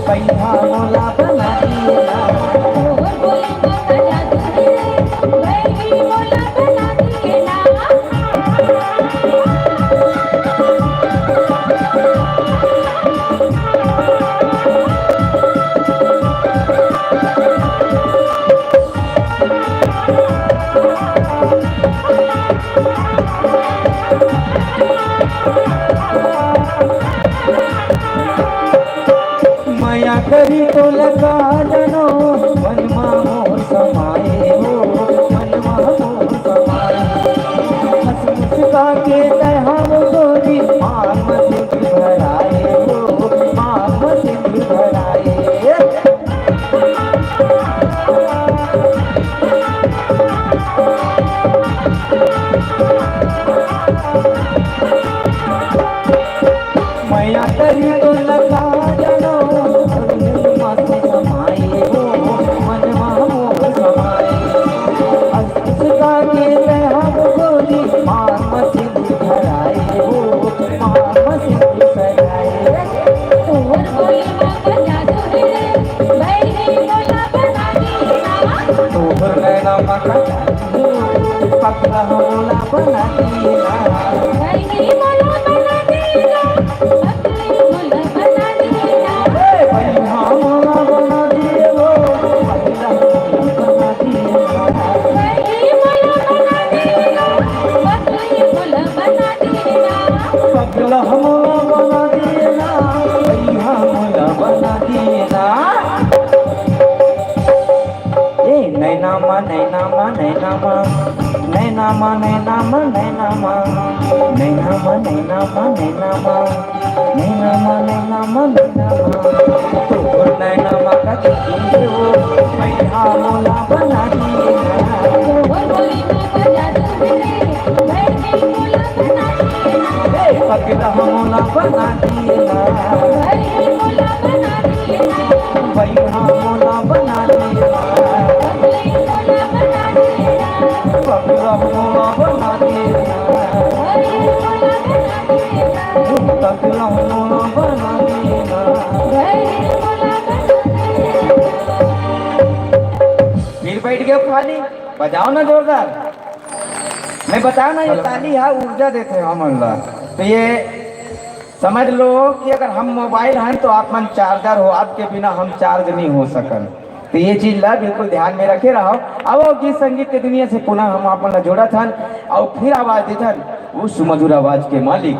A: पैसा मोला बना दिए ना।
C: तोहर बोली बाबा जादू रे बैरी मोला बना दिए ना।
A: माया करी तो लगा जनो मनमा मोर समाए हो मनमा मोर समाए। हंस मुस्का के हम गोरी मान मत भराए हो मान मत भराए। माया करी तो लगा जनो मनमा से समाए हो मनमा मोर समाए। हंस मुस्का के हम गोरी मान मत भराए हो मान मत भराए।
C: तोहर बोली बाबा जादू रे बैरी मोला बना दिए ना।
A: तोहर नैना मका पकड़ा होला बना दिए ना।
C: बैरी मोला बना दिए ना। पतली मोला बना दिए ना।
A: पैसा मोला बना दिए वो पकड़ा होला बना दिए ना।
C: बैरी मोला बना दिए ना। पतली मोला बना दिए ना।
A: पकड़ा होला बना दिए ना पैसा मोला बना दिए ना। ए नैनामा नैनामा नैनामा नैनामा नैनामा नैनामा नैनामा नैनामा नैनामा नैनामा नैनामा नैनामा। तोहर नैनामा का दिए वो पैसा मोला बना दिए ना।
C: तोहर बोली बाबा जादू रे बैरी मोला बना दिए ना।
A: पकड़ा मोला बना दिए ना
C: बैरी मोला बना दिए ना।
A: पैसा मोला बना दिए ना।
C: पतली मोला बना दिए ना।
A: पकड़ा मोला बना दिए ना।
C: बैरी मोला बना दिए ना।
A: पकड़ा मोला बना दिए ना।
C: बैरी मोला बना दिए ना।
A: फिर बैठ गए खाली बजाओ ना जोरदार। मैं बताया ना ये ताली है ऊर्जा देते हैं हम अल्लाह। तो ये समझ लो कि अगर हम मोबाइल हैं तो आप मन चार्जर हो आपके बिना हम चार्ज नहीं हो सकन। तो ये चीज ला बिल्कुल ध्यान में रखे रहो। अब वो गीत संगीत के दुनिया से पुनः हम अपन जोड़ा था और फिर आवाज देथन उस सुमधुर आवाज के मालिक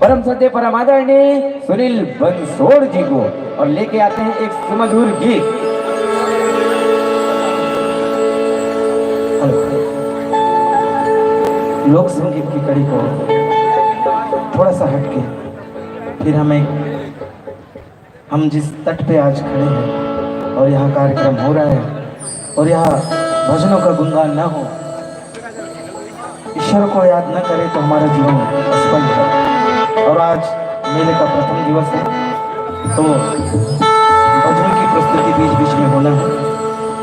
A: परम सत्य परम आदरणीय सुनील बंसोड़ जी को और लेके आते हैं एक सुमधुर गीत। लोक संगीत की कड़ी को थोड़ा सा हटके फिर हम जिस तट पे आज खड़े हैं और यहाँ कार्यक्रम हो रहा है और यहाँ भजनों का गुणगान न हो ईश्वर को याद न करें तो हमारा जीवन असफल है। और आज मेले का प्रथम दिवस है तो भजन की प्रस्तुति बीच बीच में होना है।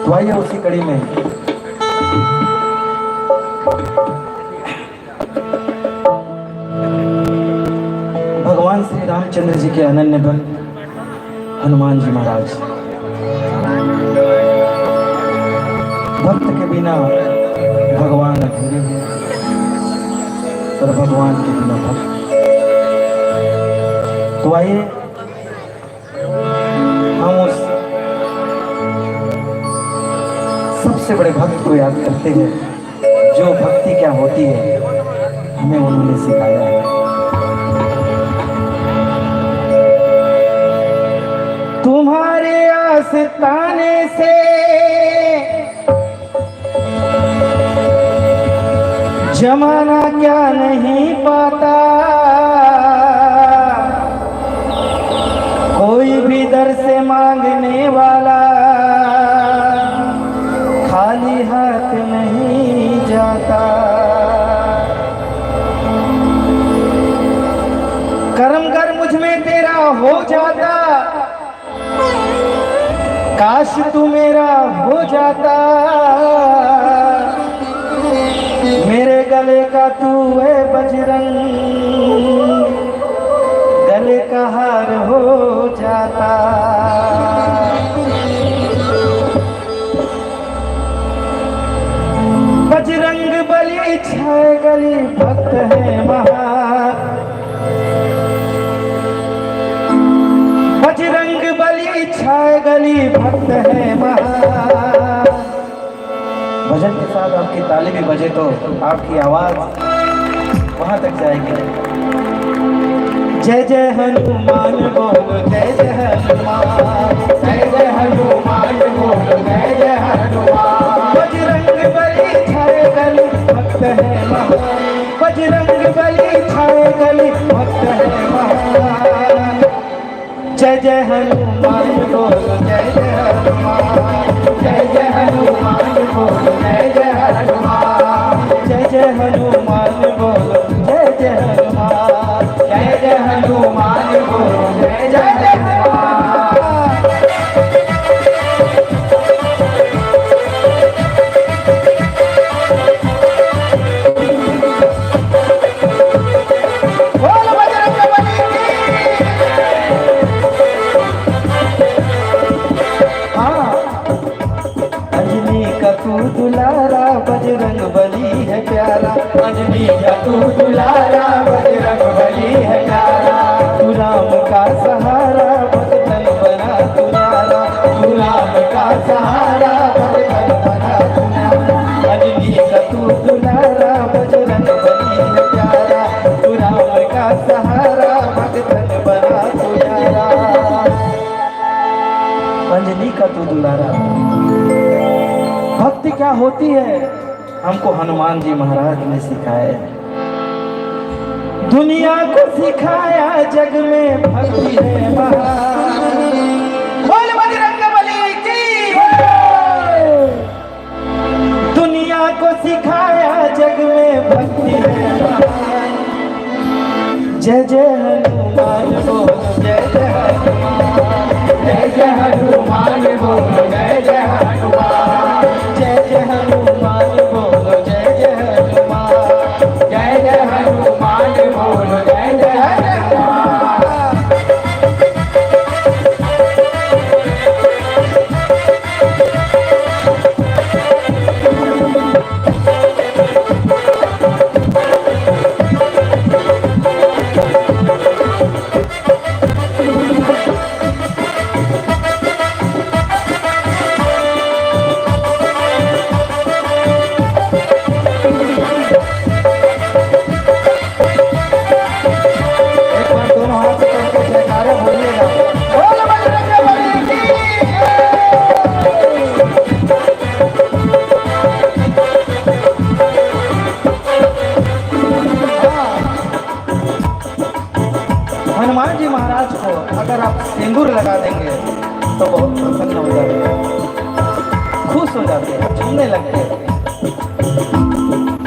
A: तो आइए उसी कड़ी में भगवान श्री रामचंद्र जी के अनन्य भक्त हनुमान जी महाराज। भक्त के बिना भगवान अधूरे हैं और भगवान के बिना भक्त। तो आइए हम उस सबसे बड़े भक्त को याद करते हैं जो भक्ति क्या होती है हमें उन्होंने सिखाया है। तुम्हारे आस्ताने से जमाना क्या नहीं पाता, कोई भी दर से मांगने वाला खाली हाथ नहीं जाता। कर्म कर मुझ में तेरा हो जाता, काश तू मेरा हो जाता। मेरे गले का तू है बजरंग, गले का
B: भक्त है महान। भजन के साथ आपकी ताली भी बजे तो आपकी आवाज वहां तक जाएगी। जय जय हनुमान बोलो, जय जय हनुमान,
C: जय जय हनुमान बोलो, जय जय हनुमान।
B: बजरंग बली छाए गली भक्त है महान, बजरंग बली छाए गली भक्त है महान। जय जय हनुमान बोलो, जय जय हनुमान,
C: जय जय हनुमान बोलो, जय जय हनुमान।
B: जय जय हनुमान बोलो, जय जय हनुमान,
C: जय जय हनुमान बोलो, जय जय हनुमान।
B: बोल बजरंग बली की। हाँ, अंजनी का तू दुलारा, बजरंग बली है प्यारा।
C: अंजनी का तू दुलारा, बजरंग बली है प्यारा।
B: तू राम का सहारा, भक्तन बना तुम्हारा।
C: तू राम का सहारा, भगतन बना तुम्हारा।
B: अंजनी का तू दुलारा, बजरंग बली है प्यारा। तू राम का सहारा, भक्तन बना तुम्हारा। अंजनी का तू दुलारा। भक्ति क्या होती है हमको हनुमान जी महाराज ने सिखाया, दुनिया को सिखाया, जग में भक्ति है महान। बोल बजरंग बली की जय। दुनिया को सिखाया, जग में भक्ति है महान। जय जय हनुमान बोलो, जय जय हनुमान,
C: जय जय हनुमान बोलो, जय जय हनुमान।
B: जय जय हनुमान बोलो, जय जय हनुमान,
C: जय जय हनुमान बोलो, जय जय हनुमान।
B: एक बार दोनों हाथ करके जयकारा बोलिएगा। बोल बजरंग बली की हाँ। हनुमान जी महाराज को अगर आप सिंदूर लगा देंगे तो बहुत प्रसन्न हो जाते हैं, खुश हो जाते हैं, झूमने लगते हैं।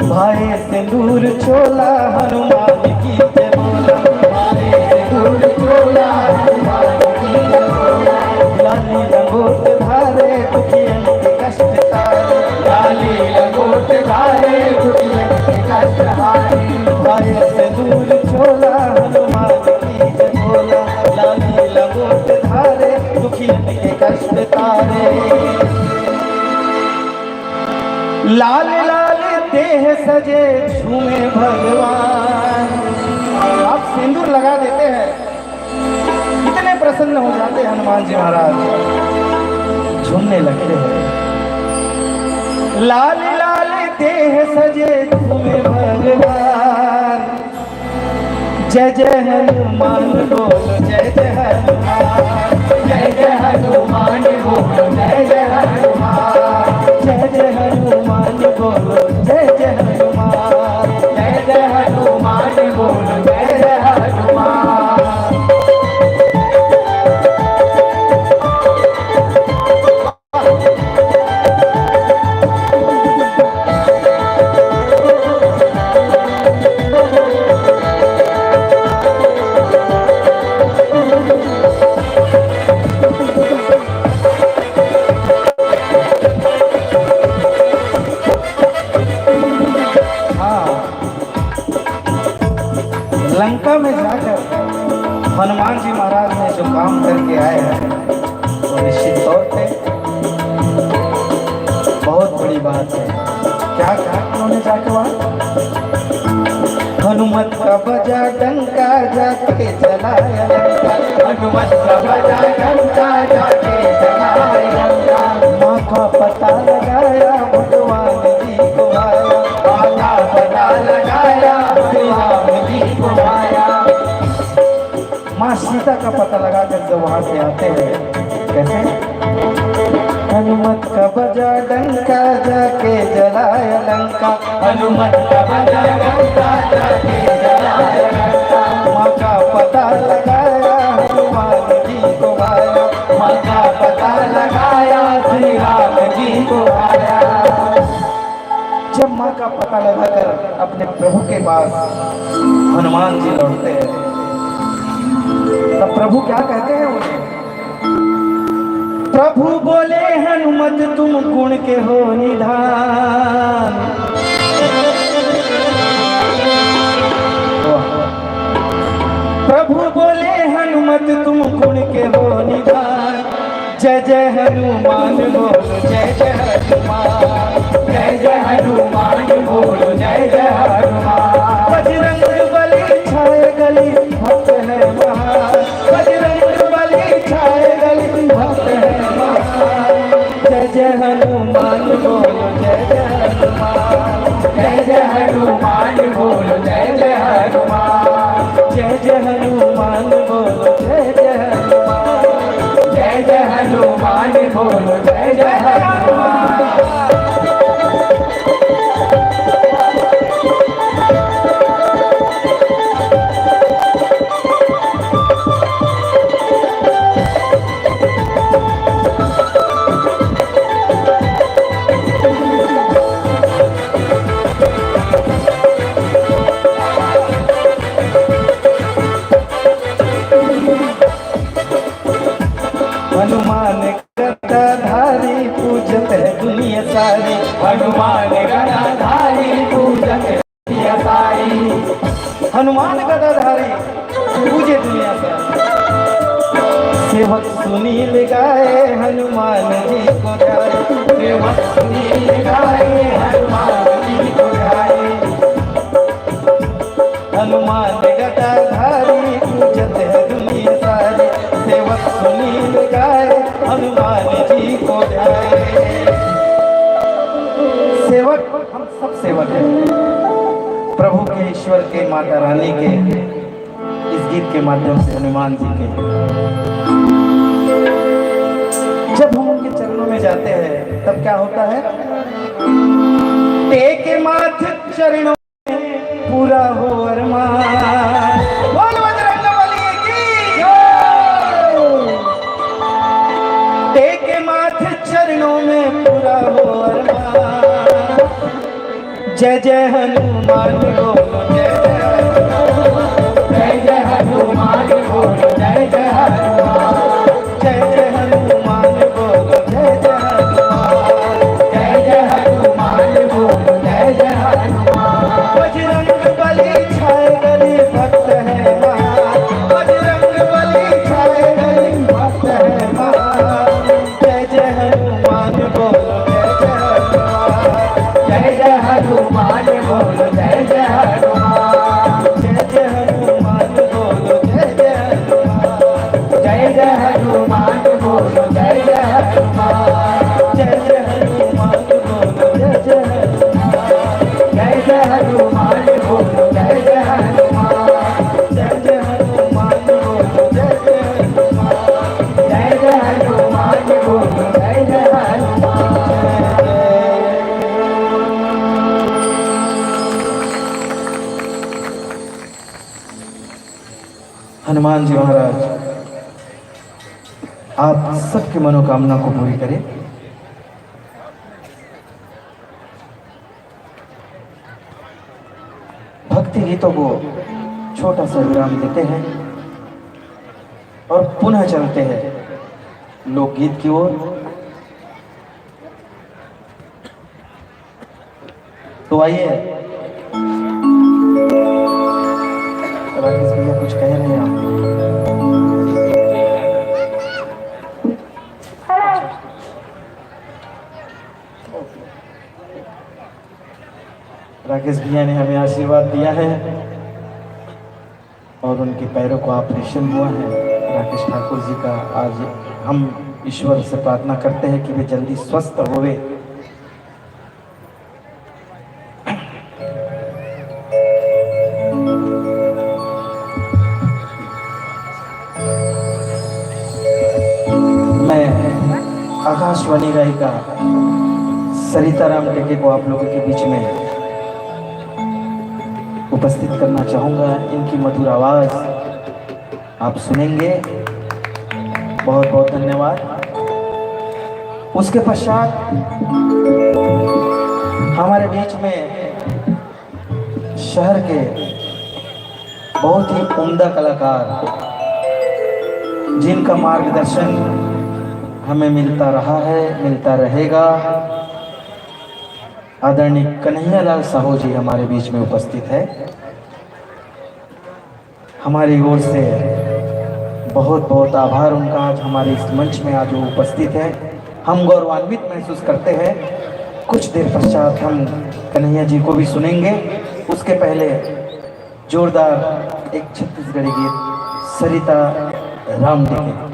B: भाई सिंदूर चोला हनुमान की जय बोला।
C: भाई सिंदूर चोला, हनुमान की जय बोला।
B: लाली लंगोट धारे, दुखियन के कष्ट तारे।
C: लाली लंगोट धारे, दुखियन के कष्ट हारे।
B: भाई सिंदूर चोला हनुमान की जय बोला। लाली लंगोट धारे, दुखियन के कष्ट तारे। लाल लाल देह सजे, झूमे भगवान। आप सिंदूर लगा देते हैं, कितने प्रसन्न हो जाते हैं हनुमान जी महाराज, झूमने लगते हैं। लाल लाल देह सजे, झूमे भगवान। जय जय हनुमान बोलो, जय जय हनुमान,
C: जय जय हनुमान बोलो, जय जय हनुमान।
B: जय जय हनुमान बोलो, जय जय हनुमान।
C: जय जय हनुमान बोलो, जय जय हनुमान।
B: लंका में जाकर हनुमान जी महाराज ने जो काम करके आए हैं वो निश्चित तौर पे बहुत बड़ी बात है। क्या कहा उन्होंने जाके वहां? हनुमत का बजा डंका जाके जलाया लंका।
C: हनुमत का बजा डंका जाके जलाया लंका।
B: माँ का पता लगाया भगवान जी को आया।
C: माँ का पता लगाया भगवान जी को आया।
B: माँ सीता का पता लगा कर जब वहां से आते हैं कैसे? हनुमत का बजा डंका जाके जलाया लंका।
C: हनुमत का बजा डंका जाके जलाया लंका।
B: माँ का पता लगाया हनुमान जी को आया।
C: माँ का पता लगाया श्री राम जी को आया।
B: जब माँ का पता लगाकर अपने प्रभु के पास हनुमान जी लौटते हैं तब प्रभु क्या कहते हैं उन्हें? प्रभु बोले हनुमत तुम गुण के हो निधान। प्रभु बोले हनुमत तुम गुण के हो निधान। जय जय हनुमान बोलो जय जय हनुमान।
C: जय जय हनुमान बोलो जय जय हनुमान।
B: बजरंग बली छाए गली भक्त है महान। बजरंग बली छाए गली भक्त है महान। जय जय हनुमान बोलो जय जय हनुमान।
C: जय जय हनुमान बोलो जय जय हनुमान।
B: जय जय हनुमान बोलो जय जय हनुमान।
C: जय जय हनुमान बोलो जय जय हनुमान।
B: हनुमान गदाधारी पूजत है दुनिया सारी।
C: हनुमान गदाधारी पूजत दुनिया सारी।
B: हनुमान गदाधारी पूजे दुनिया सारी। सेवक सुनील गाए हनुमान जी को जाए।
C: सेवक सुनील गाए हनुमान जी को गाए।
B: हनुमान गदाधारी पूजत है दुनिया सारी। सेवक सुनील गाए हनुमान जी को जाए। सेवक हम सब सेवक हैं प्रभु के, ईश्वर के, माता रानी के, इस गीत के माध्यम से हनुमान जी के। जब हम उनके चरणों में जाते हैं तब क्या होता है? टेके माथ चरणों में पूरा हो अरमान। बोल बजरंगबली की जय। टेके माथ चरणों में पूरा हो अरमान। जय जय हनुमान बोलो जय जय हनुमान।
C: जय जय हनुमान बोलो जय जय हनुमान।
B: जय जय हनुमान बोलो जय जय हनुमान।
C: जय जय हनुमान बोलो जय जय हनुमान।
B: बजरंग बली छाए गली भक्त है महान। बजरंग बली छाए गली भक्त है महान। जय जय हनुमान बोलो जय जय हनुमान।
C: जय जय हनुमान बोलो जय जय हनुमान।
B: जय जय हनुमान बोलो जय जय हनुमान।
C: जय जय हनुमान बोलो जय जय हनुमान।
B: जय जय हनुमान बोलो जय जय हनुमान।
C: जय जय हनुमान बोलो जय जय हनुमान।
B: जय जय हनुमान बोलो जय जय हनुमान।
C: जय जय हनुमान बोलो जय जय हनुमान।
B: हनुमान जी महाराज आप सबकी मनोकामना को पूरी करें। भक्ति गीतों को छोटा सा विराम देते हैं और पुनः चलते हैं लोकगीत की ओर। तो आइए, राकेश भैया कुछ कह रहे हैं आप? राकेश भैया ने हमें आशीर्वाद दिया है उनके पैरों को ऑपरेशन हुआ है राकेश ठाकुर जी का। आज हम ईश्वर से प्रार्थना करते हैं कि वे जल्दी स्वस्थ होवे। मैं आकाशवाणी गायिका सरिता राम टेके को आप लोगों के बीच में उपस्थित करना चाहूँगा। इनकी मधुर आवाज़ आप सुनेंगे। बहुत बहुत धन्यवाद। उसके पश्चात हमारे बीच में शहर के बहुत ही उम्दा कलाकार जिनका मार्गदर्शन हमें मिलता रहा है, मिलता रहेगा, आदरणीय कन्हैयालाल साहू जी हमारे बीच में उपस्थित है। हमारी ओर से बहुत बहुत आभार उनका। आज हमारे इस मंच में आज वो उपस्थित है, हम गौरवान्वित महसूस करते हैं। कुछ देर पश्चात हम कन्हैया जी को भी सुनेंगे। उसके पहले जोरदार एक छत्तीसगढ़ी गीत सरिता राम टेके।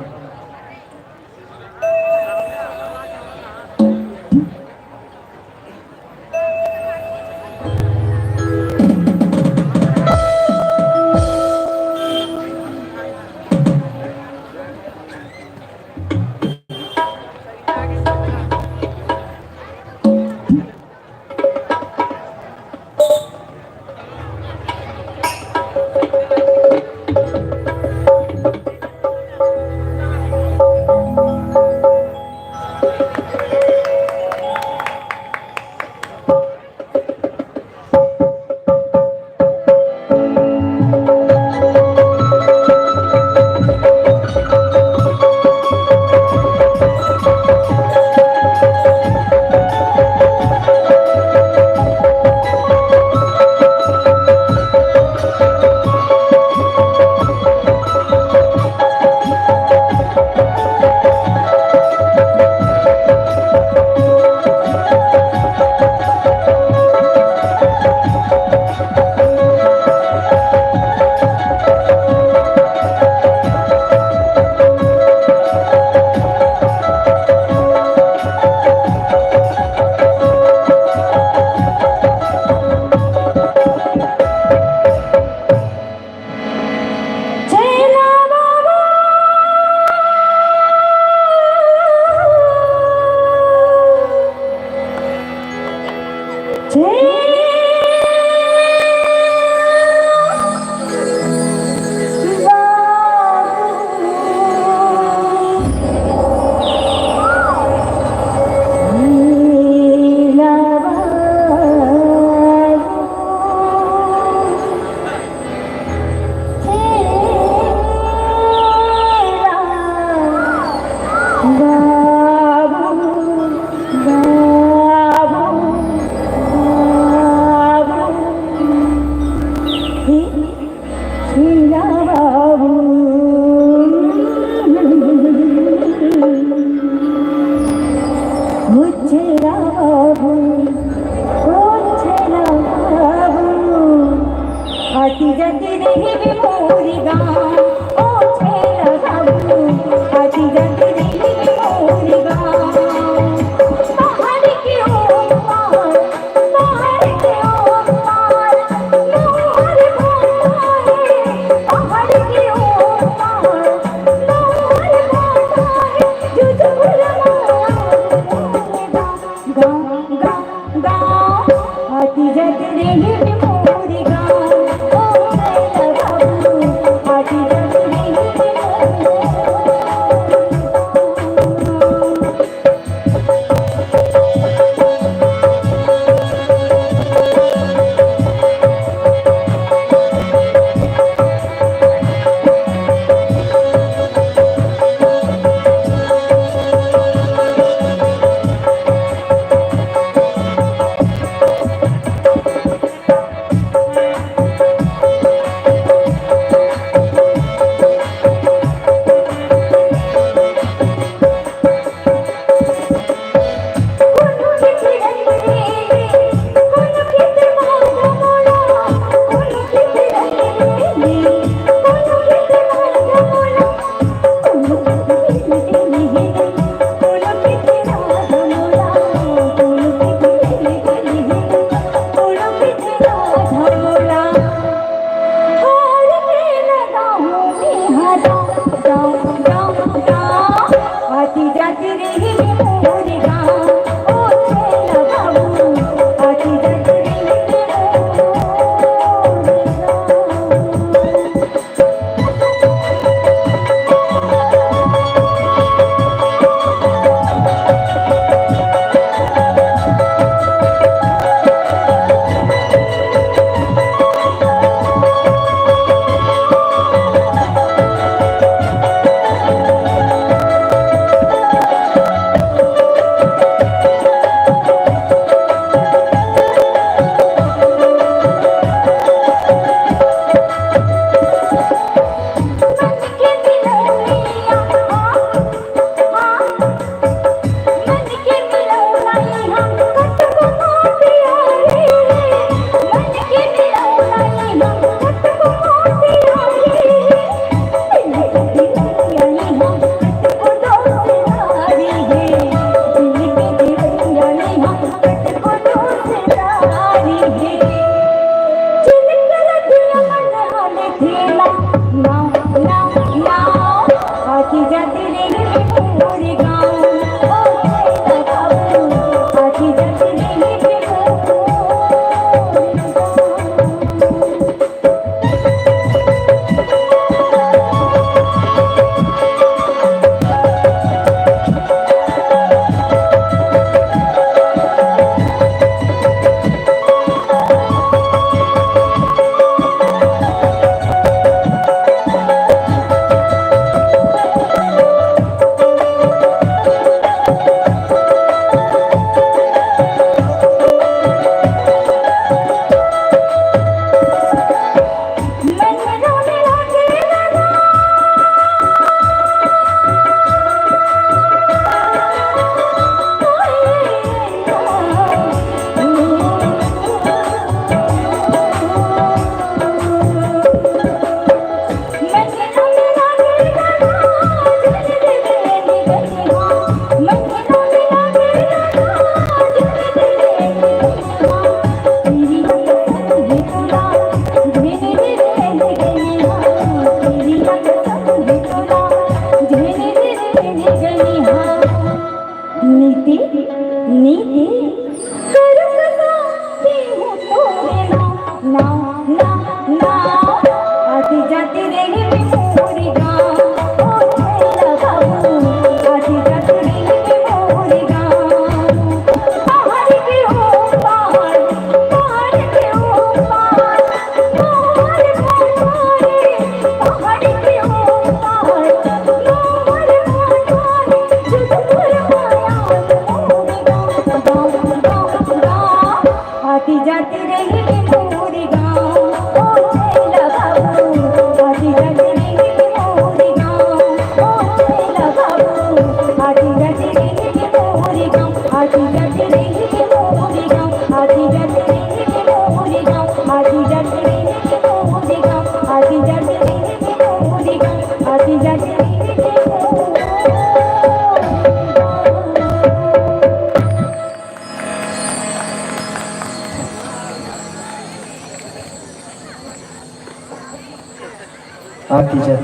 C: पहाड़ की ओर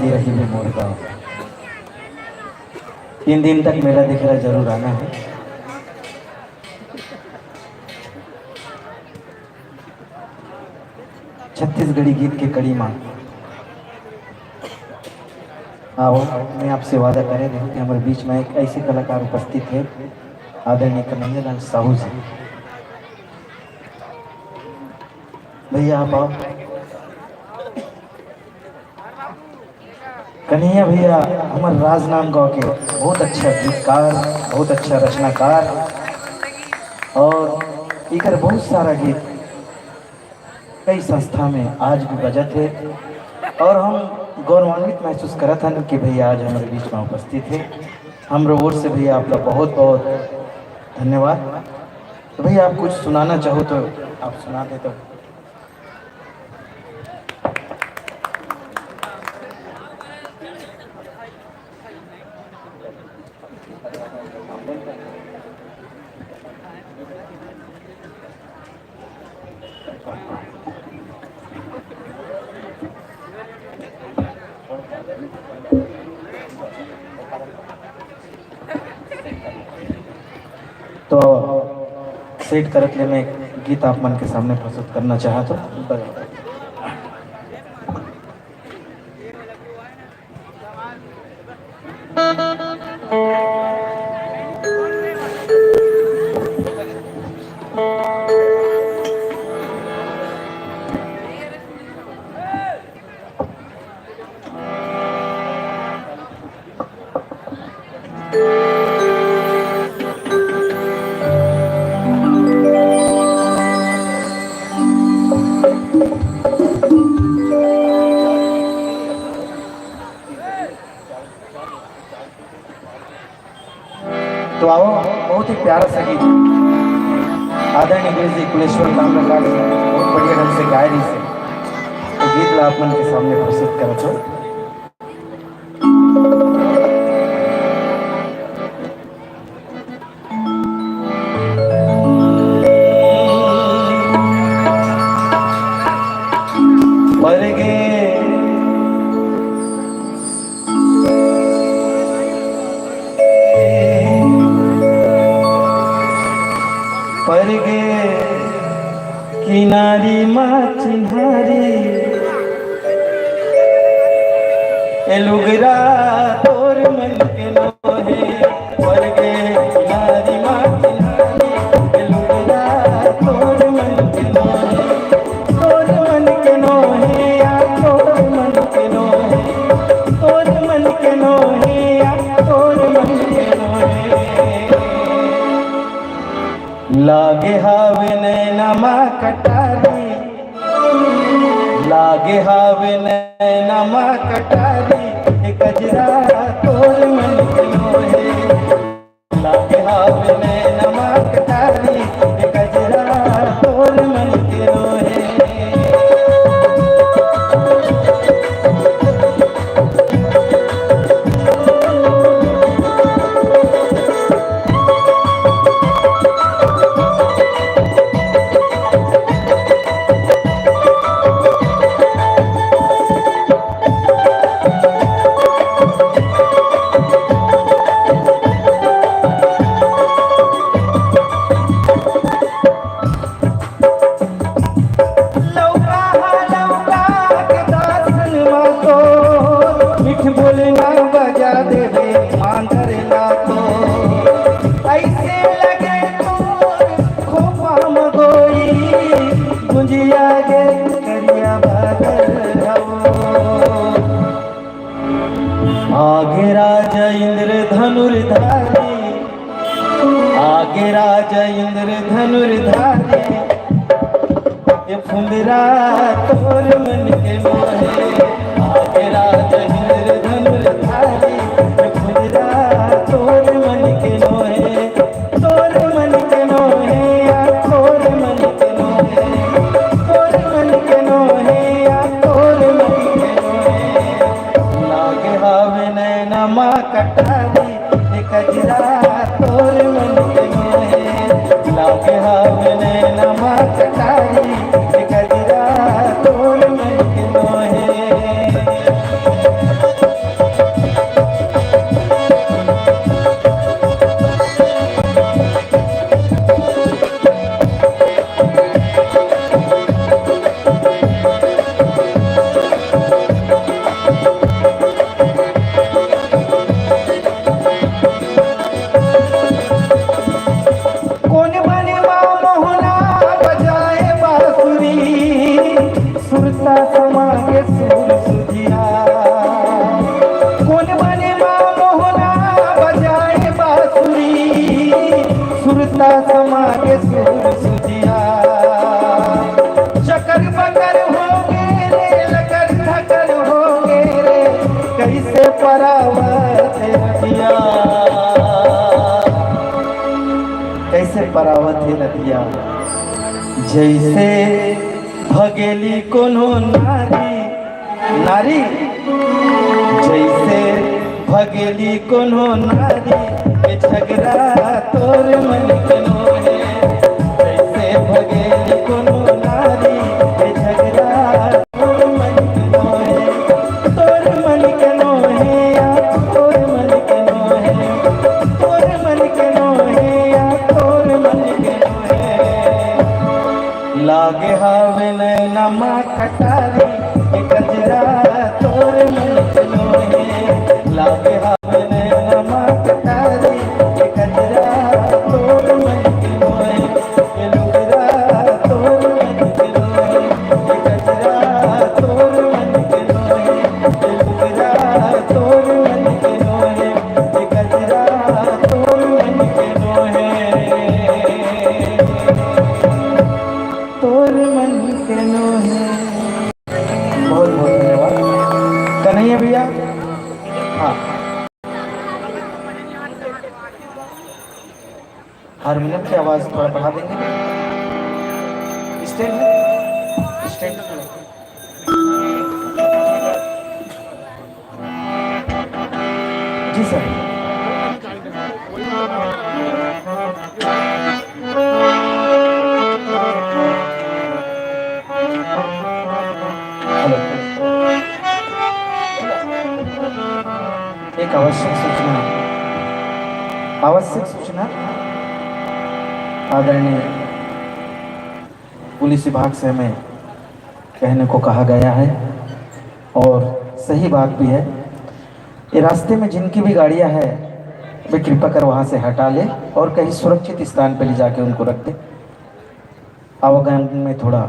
B: संगी रही में मोर गाँव। 3 दिन तक मेला देखना जरूर आना है। छत्तीसगढ़ी गीत के कड़ी माँ आओ, मैं आपसे वादा करे रही कि हमारे बीच में एक ऐसे कलाकार उपस्थित है, आदरणीय कन्हैया लाल साहू जी। भैया आप आओ। कन्हैया भैया हमारे राजनांदगांव के बहुत अच्छा गीतकार, बहुत अच्छा रचनाकार, और इकर बहुत सारा गीत कई संस्था में आज भी बजत है, और हम गौरवान्वित महसूस करत हन कि भैया आज हमारे बीच में उपस्थित है। हम ओर से भैया आपका बहुत बहुत धन्यवाद। तो भैया आप कुछ सुनाना चाहो तो आप सुना दे। तो सेट करत ले मैं एक गीत आप मन के सामने प्रस्तुत करना चाहा तो आओ। बहुत ही प्यारा सा गीत आदरणीय गिरीश जी कुलेश्वर ताम्रपाल जी बहुत बढ़िया ढंग से गाय रही से, तो गीत ला आप मन के सामने प्रस्तुत करो तो। किनारी माँ चिन्हारी लुगरा तोर मन के नोहे वर्गे किनारी माँ चिन्हारी लुगरा तोर मन के नोहे, तोर मन के नोहे या तोर मन के नोहे, तोर मन के नोहे या तोर मन के नोहे। लागे हावे नैना माँ कटारी, लागे हावे नैना माँ कटारी गजरा तोर मन के नोहे, लागे हावे नैना माँ कटारी गजरा तोर मन के नोहे। बोलना बजा देवे मांधर ला तो ऐसे लगे खोपा मगोई गुंजिया गे करिया बादल आगे राजा इंद्र धनुर्धारी, आगे राजा इंद्र धनुर्धारी ये फुंदरा तोर मन के मोहे, आगे राजा इंद्र धनुर्धारी ये फुंदरा तोर मन के मोहे, तोर मन के मोहे या तोर मन के मोहे, तोर मन के मोहे या तोर मन के मोहे। लागे हावे नैना माँ कटारी ये गजरा तोर मन के मोहे, लागे हावे नैना माँ कटारी ये गजरा तोर मन के मोहे। ममता समागे सूर सुजिया चकर बकर होगे रे लकर धकर होगे रे कैसे परावत नदिया कैसे परावत नदिया जैसे भगेली कोनो नारी नारी जैसे भगेली कोनो नारी के झगड़ा तोर मन कनो है जैसे भगेली कोनो नारी के झगड़ा तोर मन कनो है तोर मन कनो है या तोर मन कनो है तोर मन कनो है या तोर मन कनो है लागे हावे नैना माँ कटारी के गजरा तोर मन कनो है लागे हावे नैना माँ कटारी के गजरा तोर मन कनो है के लुगरा तोर मन कनो है के गजरा तोर मन कनो है के लुगरा तोर मन कनो है के गजरा तोर मन कनो है तोर मन कनो है। बहुत बहुत धन्यवाद कन्हैया भैया। हाँ हारमोनियम की आवाज थोड़ा बढ़ा देंगे स्टैंड स्टैंड जी सर। एक आवश्यक सूचना आदरणीय पुलिस विभाग से हमें कहने को कहा गया है और सही बात भी है। ये रास्ते में जिनकी भी गाड़ियां हैं वे कृपा कर वहां से हटा ले और कहीं सुरक्षित स्थान पर ले जाके उनको रख दे। आवागमन में थोड़ा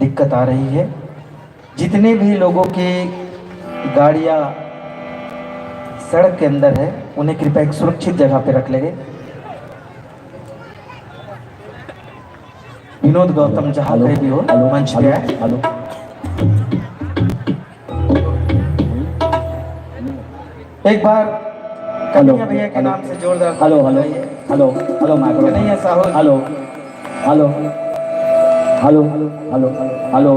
B: दिक्कत आ रही है। जितने भी लोगों की गाड़ियां सड़क के अंदर है उन्हें कृपया एक सुरक्षित जगह पे रख लेंगे। विनोद गौतम जहां कहीं भी हो मंच पे आए। हेलो एक बार कन्हैया भैया के नाम से जोरदार
A: hello hello hello hello micro
B: Kanhaiya Sahu
A: hello hello hello hello hello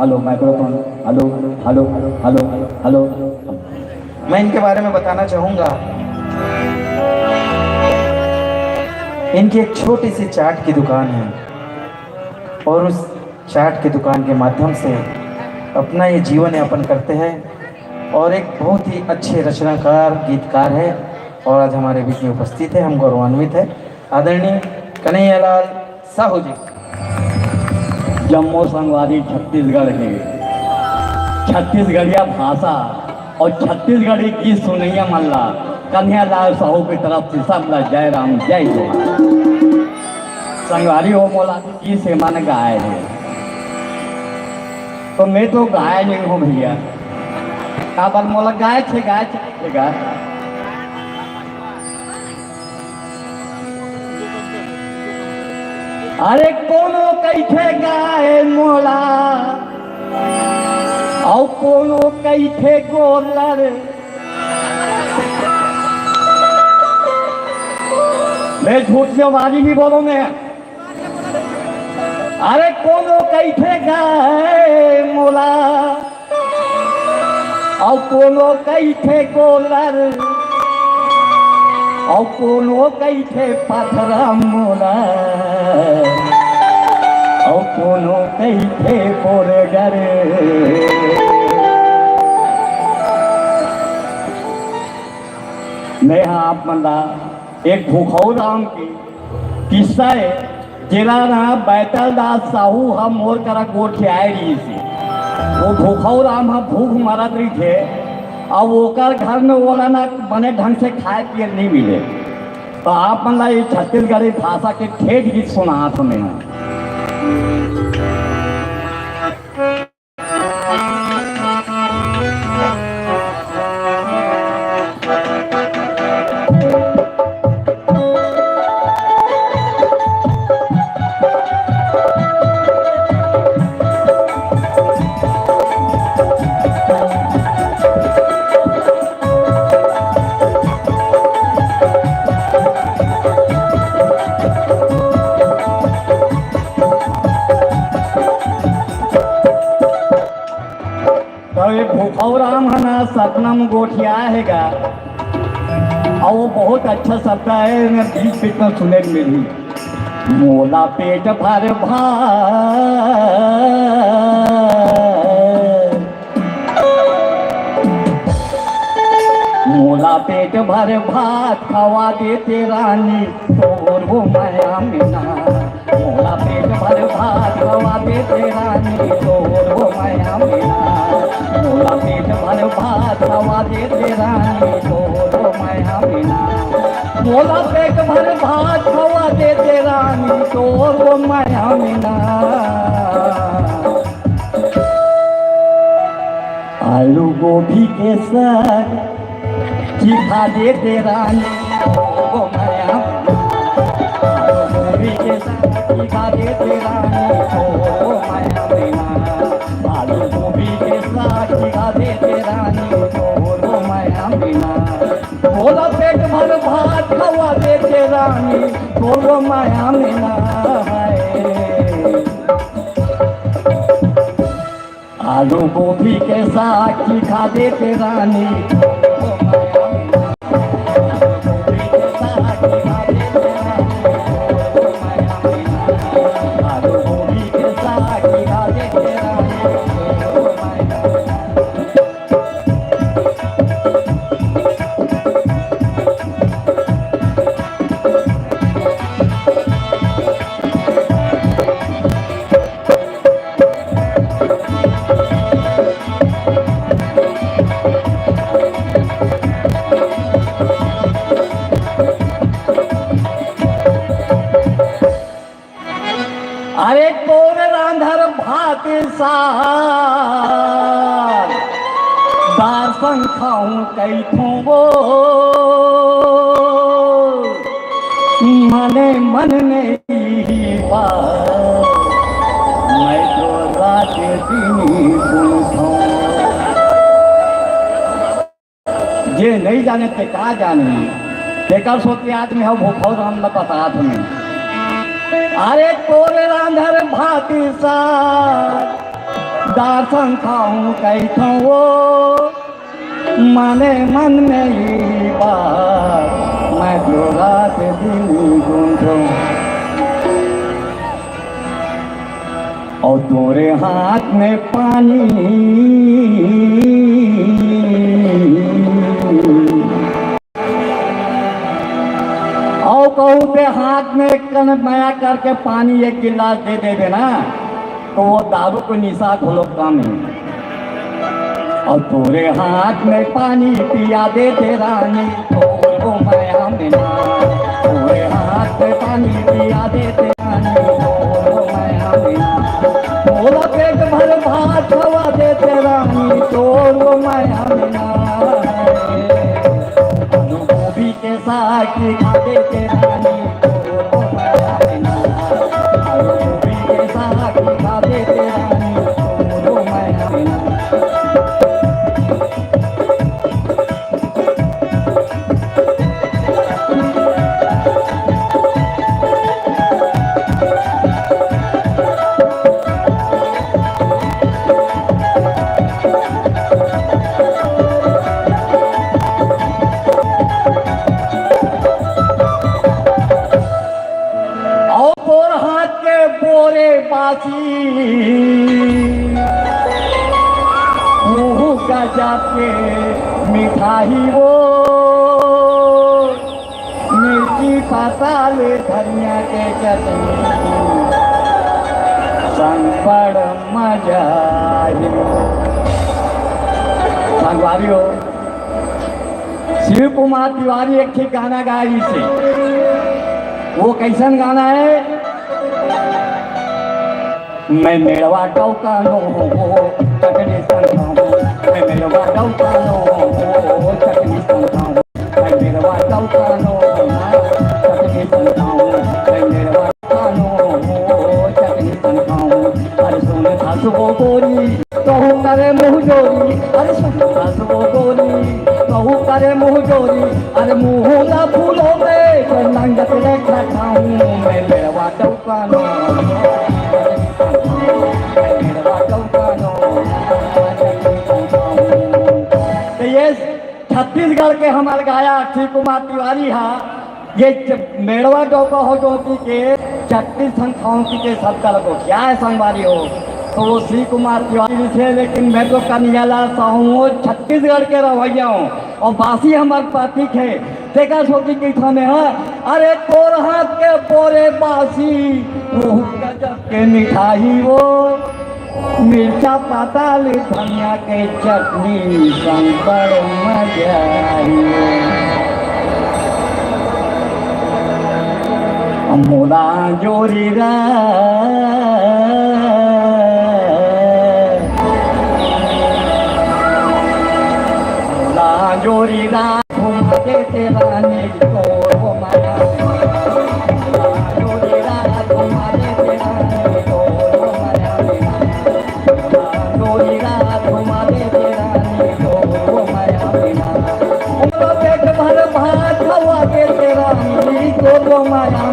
A: hello microphone hello hello hello hello.
B: मैं इनके बारे में बताना चाहूंगा। इनकी एक छोटी सी चाट की दुकान है और उस चाट की दुकान के माध्यम से अपना ये जीवन यापन करते हैं और एक बहुत ही अच्छे रचनाकार गीतकार है और आज हमारे बीच में उपस्थित है। हम गौरवान्वित है आदरणीय कन्हैयालाल साहू जी।
A: जम्मू संगवारी छत्तीसगढ़ के छत्तीसगढ़िया भाषा और छत्तीसगढ़ी गीत सुनैया मल्ला कन्हैयालाल साहू की तरफ से सब ला जय राम जय जोहार। संगवारी हो मोला की से मन गाए है तो मैं तो गाय नहीं हूँ भैया का बार मोला गाय छे गाय अरे कोनो कैठे गाय मोला और कोनो कैठे गोलर मैं झूठ से वाली नहीं बोलूंगे। अरे कोनो कैठे गाय मोला और कोनो कैठे गोलर और कोनो कैठे पथरा मोला और कोनो कैठे बोरगर। मैं आप मंदा एक भूखौ राम की किस्सा है जिला रहा बैतल दास साहू हम मोर करा गोर के आए रही थी। वो भूखौ राम हम भूख मरत रही थे और ओकर घर में बोला ना बने ढंग से खाए पिए नहीं मिले तो आप मतलब ये छत्तीसगढ़ी भाषा के ठेठ गीत सुना तुम्हें।
B: गोठिया हैगा और वो बहुत अच्छा शब्द है मैं बीच बीच में सुने मिली मोला पेट भर मोला पेट भर भात खवा देते रानी तोर वो माया मीना मोला पेट भर भात खवा देते रानी तोर वो माया मीना मोला पेट भर भात खवा देते रानी तोर वो माया मीना मोला पेट भर भात खवा देते रानी तोर वो माया मीना आलू गोभी के साथ खा देते रानी वो माया आलू गोभी के साथ खा देते रानी वो माया मीना आलू गोभी के साथ खा देते रानी वो माया मीना मोला पेट भर भात खवा देते रानी वो माया मीना आलू गोभी के साथ खा देते रानी अरे तोर रांधर भात सार दार्शन खाऊं कैथों वो मने मन नहीं बात मैं तो रात दिन सुनूं जे नहीं जाने ते का जाने तेकर सोते आदमी हो भूखो राम न पता तुम्हें अरे तोरे रांधर भाती साथ दार्शन खाऊं कैथों वो मने मन में ही बात मैं तो रात दिन गूंथूं और तोरे हाथ में पानी और कहूँ के हाथ में कन मया करके पानी एक गिलास दे देवे ना तो वो दारू को निशा खोलो काम है और तोरे हाथ में पानी पिया देते रानी तो माया मीना तोरे हाथ में पानी पिया देते रानी तो माया मीना मोला पेट भर भात खवा देते रानी तो माया मीना गोभी के साथ खा देते रानी तो माया मीना गोभी के साथ खा देते रानी तो माया मीना बोरे बासी गजा के मिठाई वो मिर्ची पाताल धनिया के चटनी संपड़ मजा संगवारी हो शिव कुमार तिवारी एक ठीक गाना गाई से वो कैसन गाना है मैं मेरवा टौकानो हो चटनी संखाऊं मैं मेरवा टौकानो हो चटनी संखाऊं मैं मेरवा टौकानो हो चटनी संखाऊं मैं मेरवा टौकानो हो चटनी संखाऊं अरे सुन सासुओ गोरी कहूँ करे मुँह जोरी अरे सुन सासुओ गोरी कहूँ करे मुँह जोरी अरे मुँह ना फूलों में तो नंगत रेखा खाऊं मैं मेरवा टौकानो तो ये
D: छत्तीसगढ़ के हमारे गाया अक्षय कुमार तिवारी हा ये मेड़वा डोका हो डोकी के 36 संख्याओं के सब कल को क्या है संगवारी हो तो वो श्री कुमार तिवारी थे, लेकिन मैं तो कन्याला साहूँ छत्तीसगढ़ के रवैया हूँ और बासी हमारे प्रतीक है। देखा सोची की में है अरे कोरहा के बोरे बासी वो गजब के मिठाई वो मिर्चा पाताल धनिया के चटनी संबर मजा मोला जोरी रा मोला जोरी रा घुमाते तेरा ने को माया जोरी रा घुमाते तेरा ने को माया जोरी रा घुमाते तेरा ने को माया उमरा पेट भर भात खवा के तेरा ने को माया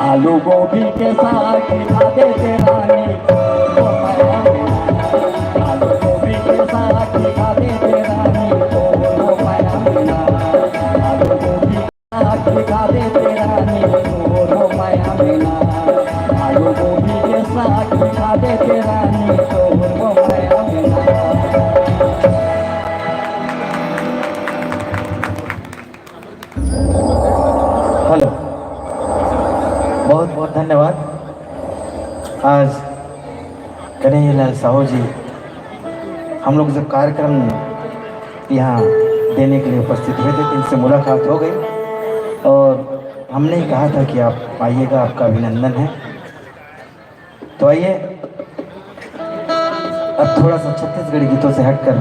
D: आलू गोभी के साग खाते तेरा ने को माया आलू गोभी के साग खाते तेरा ने को माया आलू गोभी के साग खाते तेरा ने को माया आलू गोभी के साग खाते तेरा ने को माया
B: हेलो, बहुत बहुत धन्यवाद। आज कन्हैयालाल साहू जी हम लोग जब कार्यक्रम यहाँ देने के लिए उपस्थित हुए थे तो इनसे मुलाकात हो गई और हमने ही कहा था कि आप आइएगा, आपका अभिनंदन है। तो आइए अब थोड़ा सा छत्तीसगढ़ी गीतों से हटकर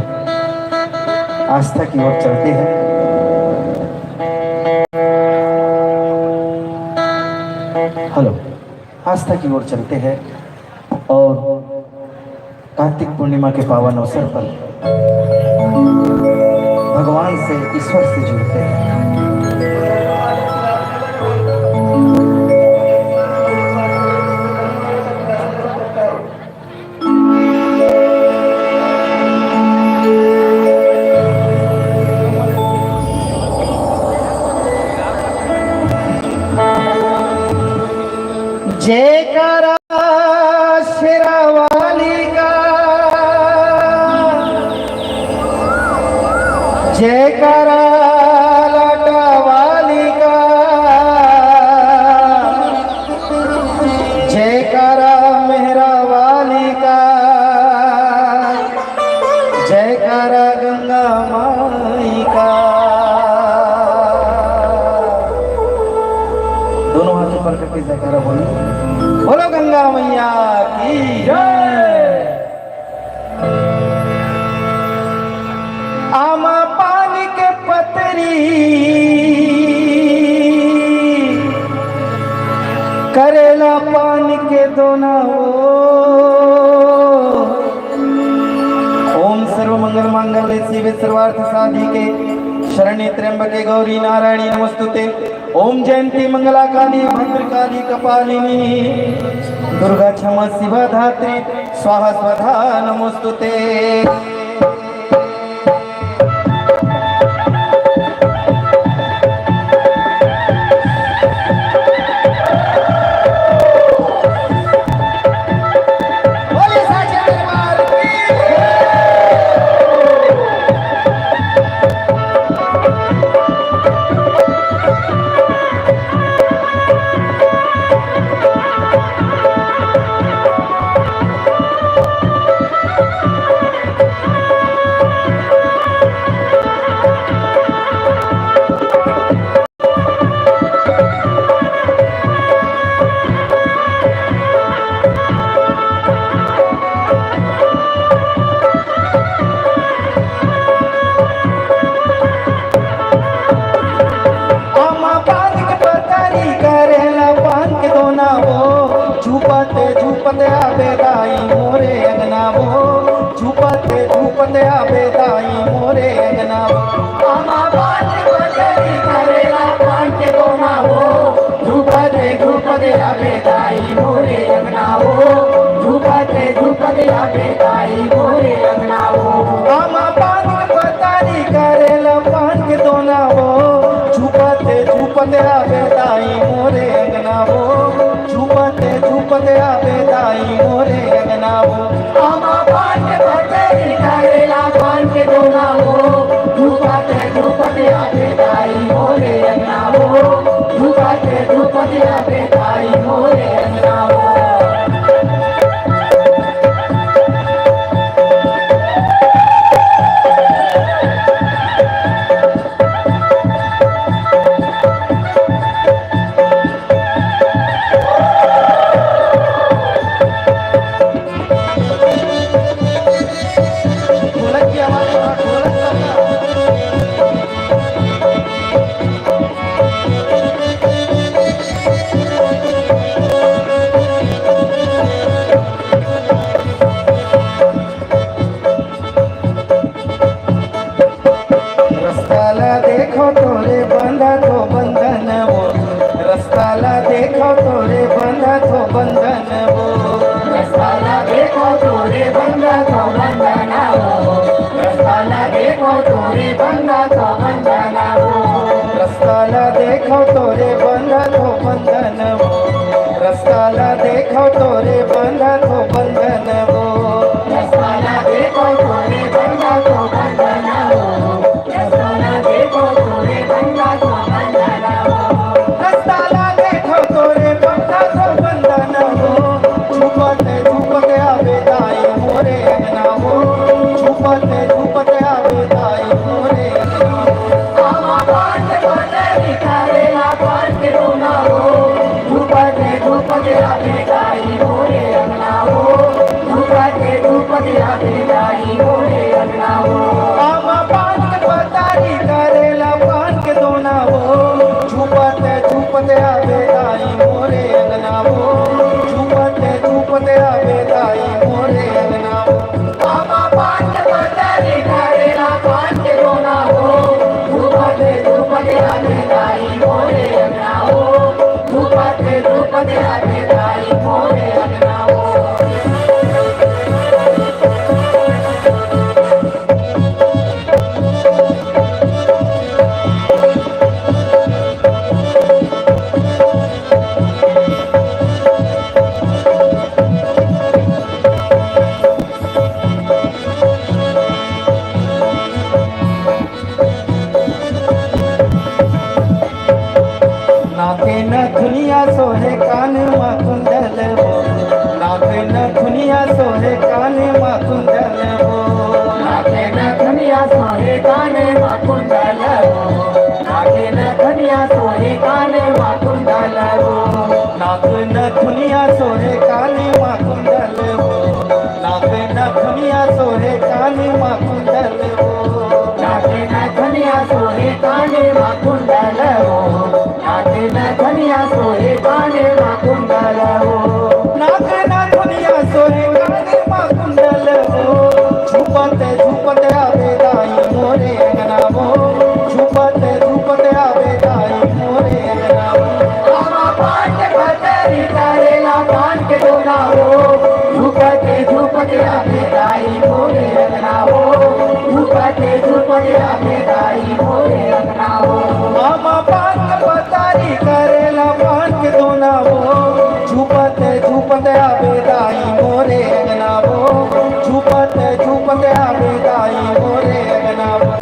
B: आस्था की ओर चलते हैं। हेलो, आस्था की ओर चलते हैं और कार्तिक पूर्णिमा के पावन अवसर पर भगवान से, ईश्वर से जुड़ते हैं। जयकारा शेरावाली का, जयकारा लाटावाली का, जयकारा मेहरावाली का, जयकारा गंगा माई का। दोनों हाथों पर करके जयकारा बोलो, बोलो गंगा मैया की जय। आमा पानी के पतरी करेला पानी के दोना हो। ओम सर्व मंगल मांगल्ये शिवे सर्वार्थ साधिके शरण्ये त्र्यंबके गौरी नारायणी नमस्तुते। ओम जयंती मंगला काली भद्रकाली कपालिनी दुर्गा क्षमा शिवा धात्री स्वाहा स्वधा नमस्तुते। झूपते आबे दाई मोरे अंगना वो, झूपते झूपते आबे दाई मोरे अंगना वो।
C: आमा बात बजरी करेला पान के दोना वो, झूपते झूपते आबे दाई मोरे अंगना वो, झूपते झूपते आबे दाई मोरे अंगना वो। के दोना हो धूपते आते ताई मोरे अंगना हो धूपते आते ताई मोरे अंगना हो
B: ढोलक की आवाज ढोलक रस्ताला देखो तोरे बंधा तो बंधन वो रस्ताला देखो तोरे बंधा तो बंधन वो
C: रस्ताला देखो तोरे बंदा तो बंदना हो रस्ताला देखो तोरे बंदा तो बंदना हो
B: रस्ताला देखो तोरे बंधा तो बंधन वो रस्ताला देखो तोरे बंधा तो बंधन वो
C: रस्ताला देखो तोरे बंदा तो बंदना हो रस्ताला देखो तोरे बंदा तो बंदना हो
B: रस्ताला देखो तोरे बंधा तो बंधन वो झूपते आवे दाई मोरे अंगना हो झूपते आवे दाई मोरे अंगना हो
C: आमा पांच पतरी करेला पांच रोना हो धूपते आवे दाई मोरे अंगना हो धूपते आवे दाई मोरे अंगना हो
B: आमा पान के पतारी करेला पान के दोना हो झूपते आवे दाई मोरे अंगना हो झूपते आवे दाई मोरे अंगना हो
C: आमा पांच पतरी करेला पांच रोना हो धूपते आवे दाई मोरे अंगना हो धूपते आवे दाई मोरे अंगना हो
B: नाके न दुनिया सोहे कान मा कुंडल वो नाके न दुनिया सोहे कान मा कुंडल वो
C: नाके न दुनिया सोहे काने मा कुंडल हो नाके न दुनिया सोहे काने मा कुंडल हो
B: नाक न दुनिया सोहे कान मा कुंडल वो नाक न दुनिया सोहे कान मा कुंडल वो
C: नाके न दुनिया सोहे काने मा कुंडल हो नाके न दुनिया सोहे काने मा कुंडल हो
B: नाक न दुनिया सोहे कान मा कुंडल वो झूपते आवे दाई मोरे अंगना वो झूपते आवे दाई मोरे अंगना वो
C: आमा पांच पतरी करेला पांच दोना हो धूपते आवे दाई मोरे अंगना हो धूपते आवे दाई मोरे अंगना हो
B: मामा पान के पतारी करेला पान के दोना वो झूपते आवे दाई मोरे अंगना वो झूपते आवे दाई मोरे अंगना वो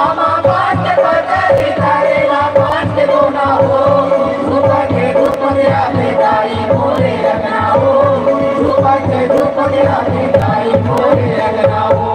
C: आमा पांच पतरी करेला पांच दोना हो धूपते आवे दाई मोरे अंगना हो धूपते आवे दाई मोरे अंगना हो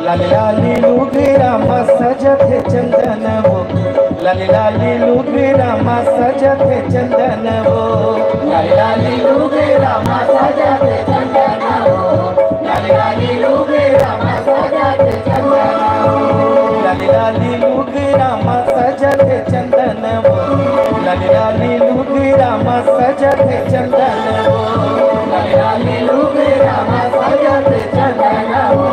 B: लाली लाली लुगेरा मा सजते चंदन वो लाली लाली लुगेरा मा सजते चंदन वो
C: लाली लाली लूगे रामा सजाते चंदन हो लाली लाली लूगे रामा सजाते चंदन हो
B: लाली लाली लुगेरा मा सजते चंदन वो लाली लाली लुगेरा मा सजते सजते चंदन हो
C: लाली लूगे रामा सजते चंदन हो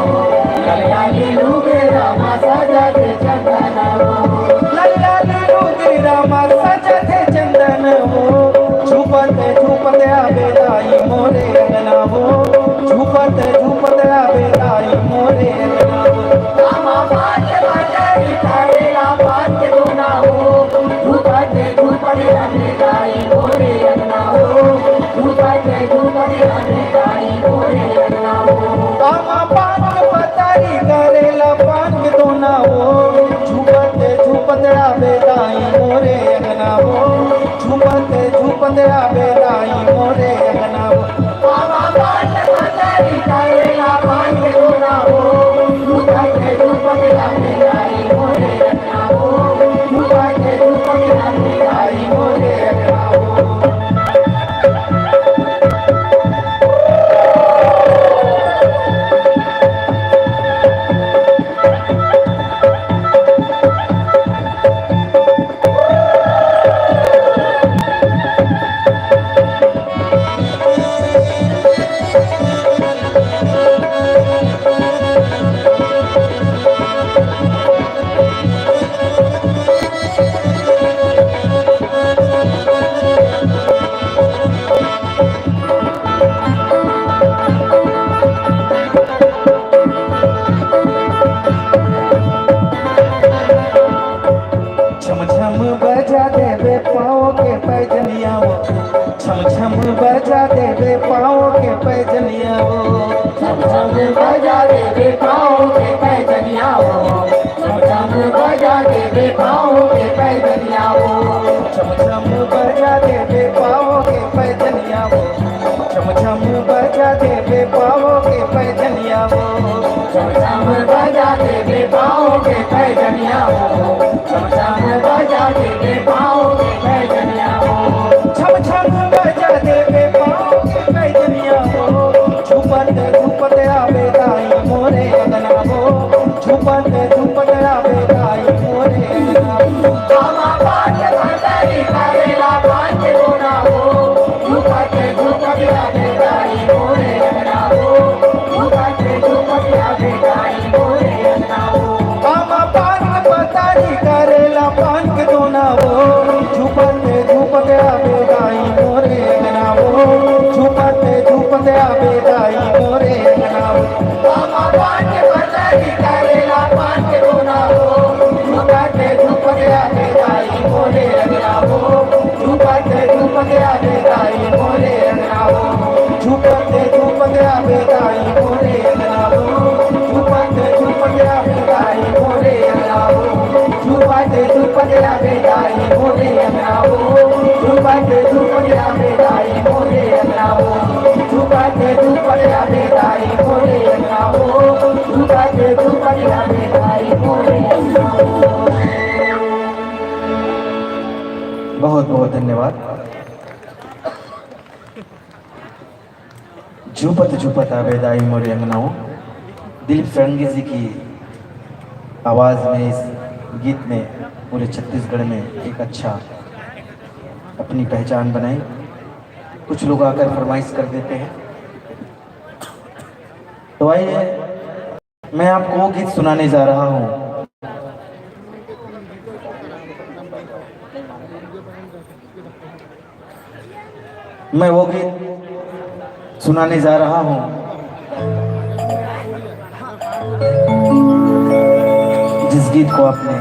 C: लाली लूगे रामा सजते चंदन हो
B: लाली लूगे रामा सजते चंदन हो झूपते झूपते आवे लाई मोरे अंगना हो झूपते झूपते आवे लाई मोरे अंगना हो
C: रामा बात बाजारी तारेला बात दोना हो झूपते झूपते आवे लाई मोरे अंगना हो झूपते झूपते आवे लाई मोरे अंगना हो
B: रामा पान पतारी करेला पान दोना हो झूपते झूपते आवे लाई मोरे अंगना हो झूपते झूपते आवे लाई मोरे अंगना हो
C: रामा बात बाजारी तारेला बात दोना हो झूपते झूपते आवे लाई मोरे अंगना हो झूपते झूपते आवे लाई मोरे अंगना हो
B: छम छम बजा देवे पाँव के पैजनिया वो छम छम बजा देवे पाँव के पैजनिया वो
C: छम छम बजा दे पाँव के पैजनिया हो छम छम बजा दे पाँव के पैजनिया हो
B: छम छम बजा देवे पाँव के पैजनिया वो छम छम बजा देवे पाँव के पैजनिया वो
C: छम छम बजा दे पाँव के पैजनिया हो छम छम बजा दे पाँव के पैजनिया हो
B: छम छम बजा देवे पाँव के पैजनिया वो झूपते झूपते आवे लाई मोरे अंगना हो झूपते झूपते आवे लाई मोरे अंगना हो
C: रामा बात बाजारी तारेला बात दोना हो झूपते झूपते आवे लाई मोरे अंगना हो झूपते झूपते आवे लाई मोरे अंगना हो
B: मामा पान पतारी करेला पान के दोना हो झूपते झूपते आवे लाई मोरे अंगना हो झूपते झूपते आवे लाई मोरे अंगना हो
C: रामा बात बाजारी तारेला बात दोना हो झूपते झूपते आवे लाई मोरे अंगना हो झूपते झूपते आवे लाई मोरे अंगना हो
B: झूपते झूपते आवे लाई मोरे अंगना हो झूपते झूपते आवे लाई मोरे अंगना हो
C: झूपते झूपते आवे लाई मोरे अंगना हो झूपते झूपते आवे लाई मोरे अंगना हो झूपते झूपते आवे लाई मोरे अंगना हो झूपते झूपते आवे लाई मोरे अंगना हो
B: बहुत बहुत धन्यवाद। झूपत झूपत आवे दाई मोरे अंगनाओं दिलीप फरंगी जी की आवाज़ में इस गीत में पूरे छत्तीसगढ़ में एक अच्छा अपनी पहचान बनाई। कुछ लोग आकर फरमाइश कर देते हैं, तो आइए मैं आपको वो गीत सुनाने जा रहा हूँ। मैं वो गीत सुनाने जा रहा हूँ जिस गीत को आपने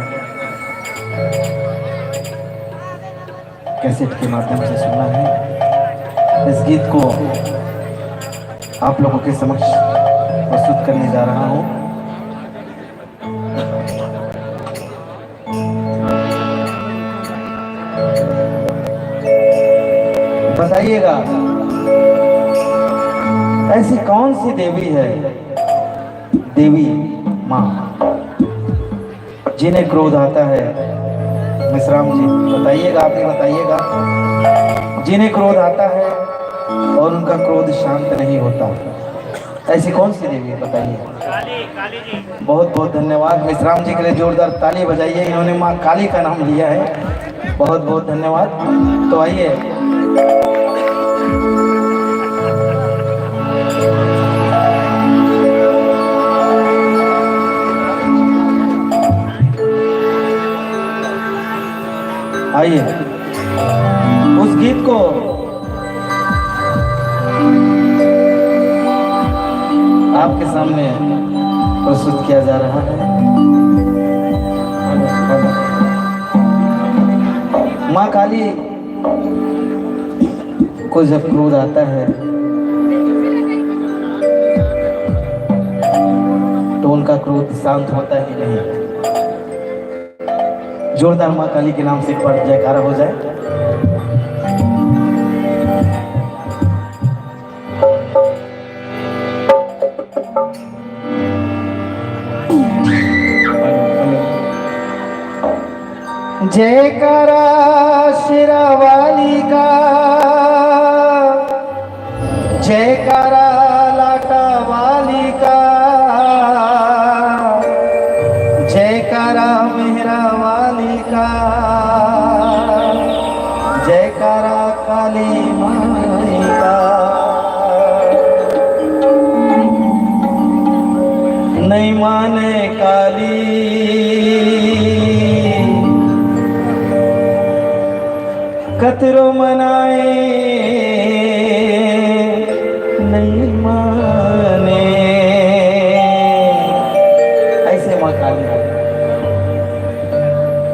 B: कैसेट के माध्यम से सुना है। इस गीत को आप लोगों के समक्ष प्रस्तुत करने जा रहा हूँ। बताइएगा ऐसी कौन सी देवी है, देवी माँ, जिन्हें क्रोध आता है। मिश्राम जी बताइएगा, आप ही बताइएगा। जिन्हें क्रोध आता है और उनका क्रोध शांत नहीं होता, ऐसी कौन सी देवी है बताइए। काली जी। बहुत बहुत धन्यवाद। मिश्राम जी के लिए जोरदार ताली बजाइए, इन्होंने माँ काली का नाम लिया है। बहुत बहुत धन्यवाद। तो आइए आइए उस गीत को आपके सामने प्रस्तुत किया जा रहा है। माँ काली को जब क्रोध आता है तो उनका क्रोध शांत होता ही नहीं। जोरदार माँ काली के नाम से एक बार जयकारा हो जाए। जयकारा शिरावाली का, जयकारा लाटा वाली का, जयकारा मेहरा वाली का, जयकारा काली माई का। नहीं माने काली कतरो मनाए, नहीं माने। ऐसे माँ काली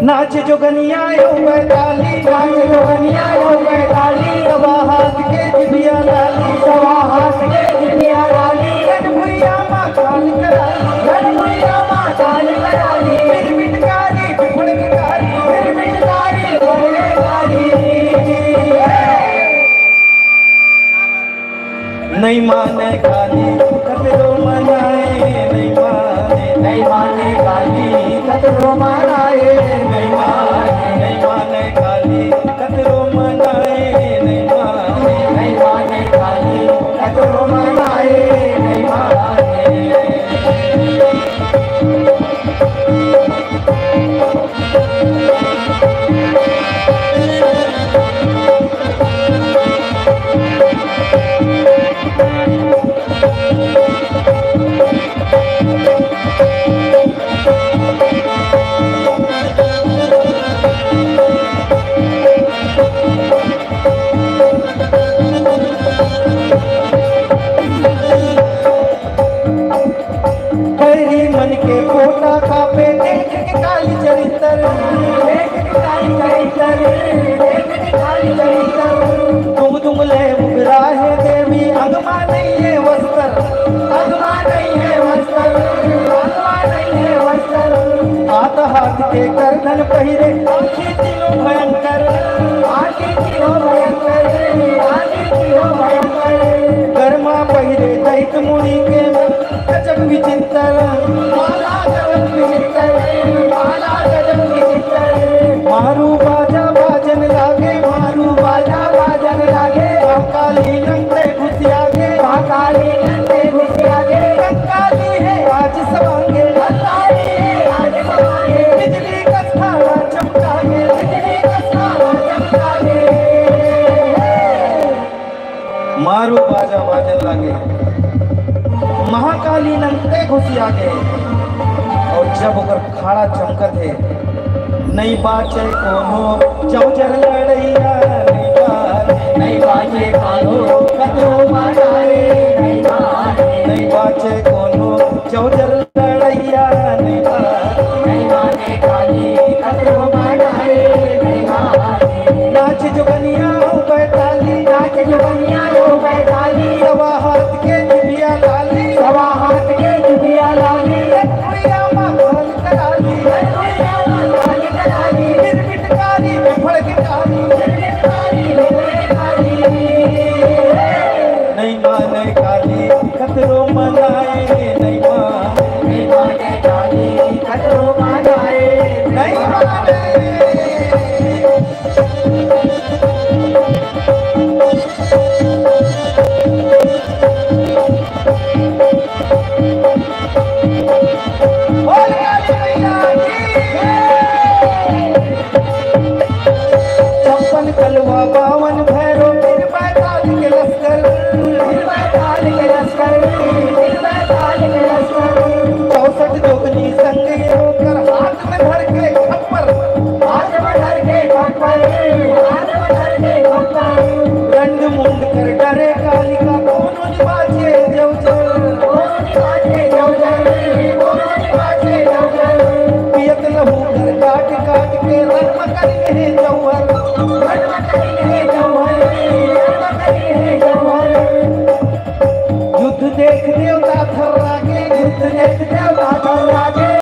B: नाच जोगनिया यो बैताली, नाच जोगनिया यो बैताली, सवा हाथ के जिबिया लाली, सवा हाथ के जिबिया लाली, गणभैया माँ काल कराली, गणभैया माँ काल कराली, फिर मिटकारी बिफड़ मिटकारी, फिर मिटकारी बोले कारी। नहीं माने काली कतरो मनाए, नहीं माने, नहीं माने काली कतरो मनाए, नहीं माने, नहीं माने काली कतरो मनाए, नहीं माने, नहीं माने काली कतरो मनाए, नहीं माने। मन के फोटा कापे देख के काली चरित्र, देख के काली चरित्र, देख के काली चरित्र। तुम ले उगरा है देवी, अगमा नहीं है वस्त्र, अगमा नहीं है वस्त्र, अगमा नहीं है वस्त्र। हाथ हाथ के करधन पहिरे, आंखें तीनों भयंकर, आंखें तीनों भयंकर, आंखें तीनों भयंकर। कर्मा पहिरे दैत मुनि के गजब विचित्र, माला गजब विचित्र, माला गजब विचित्र। मारू बाजा बाजन लागे, मारू बाजा बाजन लागे, काली नंगे घुसिया गे, काली नंगे घुसिया गे। कंकाली है आज सवांगे, कंकाली है आज सवांगे, बिजली का थाला चमका गे, बिजली का थाला चमका गे। मारू बाजा बाजन लागे, महाकाली नंगे घुसिया गे। और जब ओकर खाड़ा चमकत है, नहीं बाचे कोनो चौजर लड़ैया, नहीं बाचे कोनो कतरो मनाए, नहीं बाचे कोनो चौजर लड़ैया, नहीं माने काली कतरो मनाए, नहीं माने। नाच जोगनिया हो बैताली, नाच जोगनिया हो बैताली, सवा हाथ के जिबिया लाली, सवा हाथ के जिबिया लाली, गणभैया माँ काल कराली, गणभैया माँ काल कराली, फिर मिटकारी बिफड़ गिटारी, फिर मिटकारी बोले कारी। नहीं माने काली कतरो मनाए, नहीं माने, नहीं माने काली कतरो मनाए, नहीं माने। कलवा बावन भैरो फिर बैताल के लश्कर, फिर बैताल के लश्कर, फिर बैताल के लश्कर। 64 जोगनी संग होकर हाथ में धर के खप्पर, हाथ में धर के खप्पर, गरद मुंड कर डरे कालिका कोनो निवाजे जवजर पियत लहू कर काट काट के रत्म करी है जौहर युद्ध देख देवता थर्रागे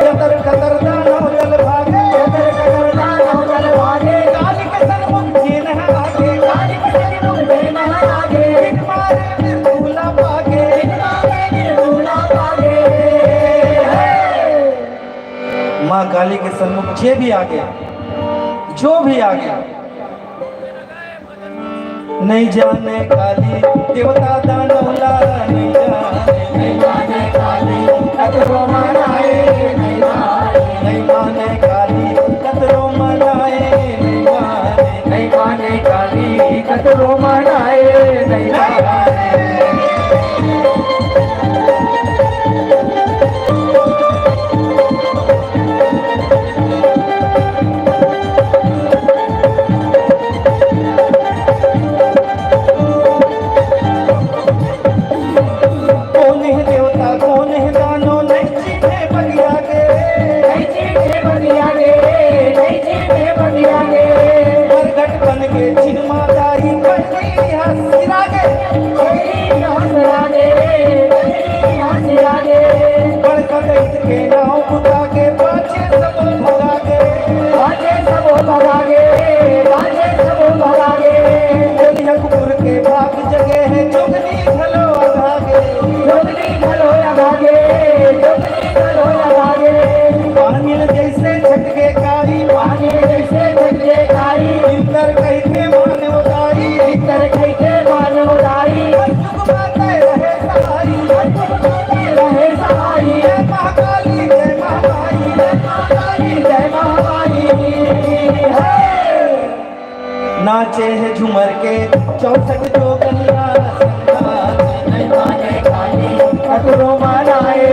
B: कतर कतर दानव दल भागे काली के सन्मुख जेन है आगे बिन मारे निर्मूला पागे माँ काली के सन्मुख जे भी आ गया जो भी आ गया नहीं जाने काली देवता दानवला नहीं जाने काली कतरो मनाए नहीं माने काली कतरो मनाए नहीं माने काली कतरो मनाए नहीं नाचे है झूमर के 64 जो गलिया नहीं माने काली कतरो मनाए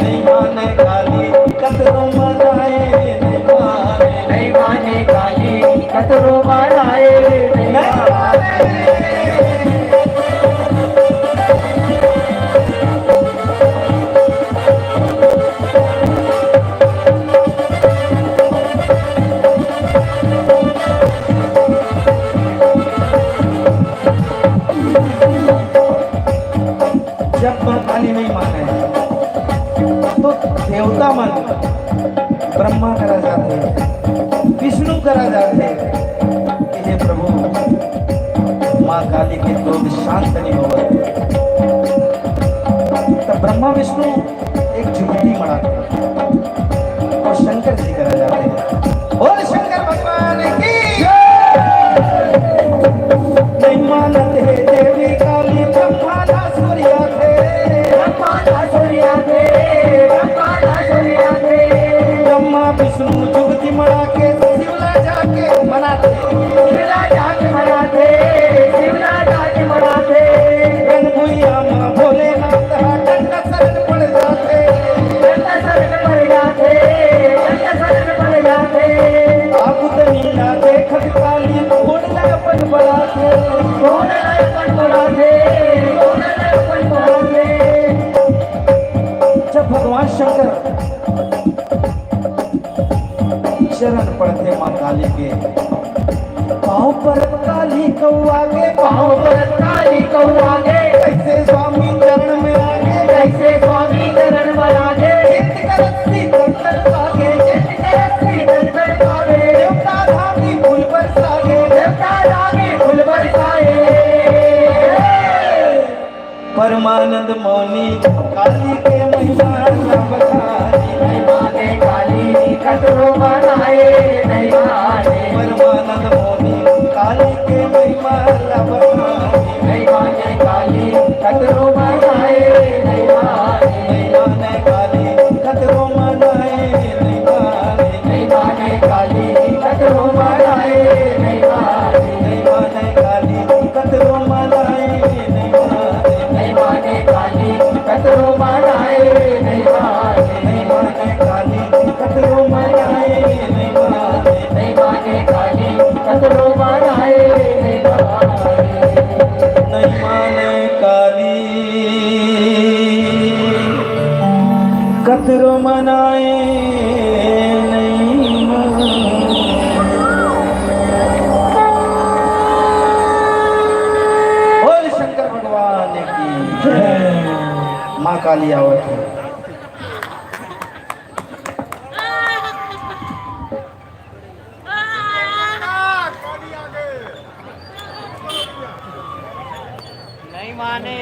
B: नहीं माने काली कतरो मनाए नहीं माने काली कतरो मनाए नहीं माने तो देवता मन ब्रह्मा करा जाते विष्णु करा जाते कि हे प्रभु माँ काली के क्रोध शांत नहीं हो तो ब्रह्मा विष्णु एक जुगती मनाते और शंकर जी करा जाते बोल शंकर भगवान की नहीं मानते देवी काली ब्रह्मा सूर्या थे ब्रह्मा विष्णु जुगती मना के शिवला जाके मनाते गण भुइया माँ भोलेनाथ डंडा शरण पड़ जाते आप नीला देखत काली घोड़ अपन बढ़ाते जब भगवान शंकर शरण पड़ते माँ काली के पाँव पर काली कौआ के कैसे स्वामी चरण में आगे देवता धामी फूल बरसागे परमानंद मौनी काली के महिमा बखानी
C: कतरो मनाए नहीं माने
B: परमानंद मौनी काली के महिमा बखानी
C: काली कतरो मनाए नहीं माने
B: काली कतरो मनाए नहीं
C: माने काली कतरो मनाए नहीं
B: माने काली कतरो मनाए
C: माने काली कतरो मनाए नहीं माने
B: भद्र मनाए नहीं बोल शंकर भगवान की जय। माँ काली आवत है।
D: नहीं माने।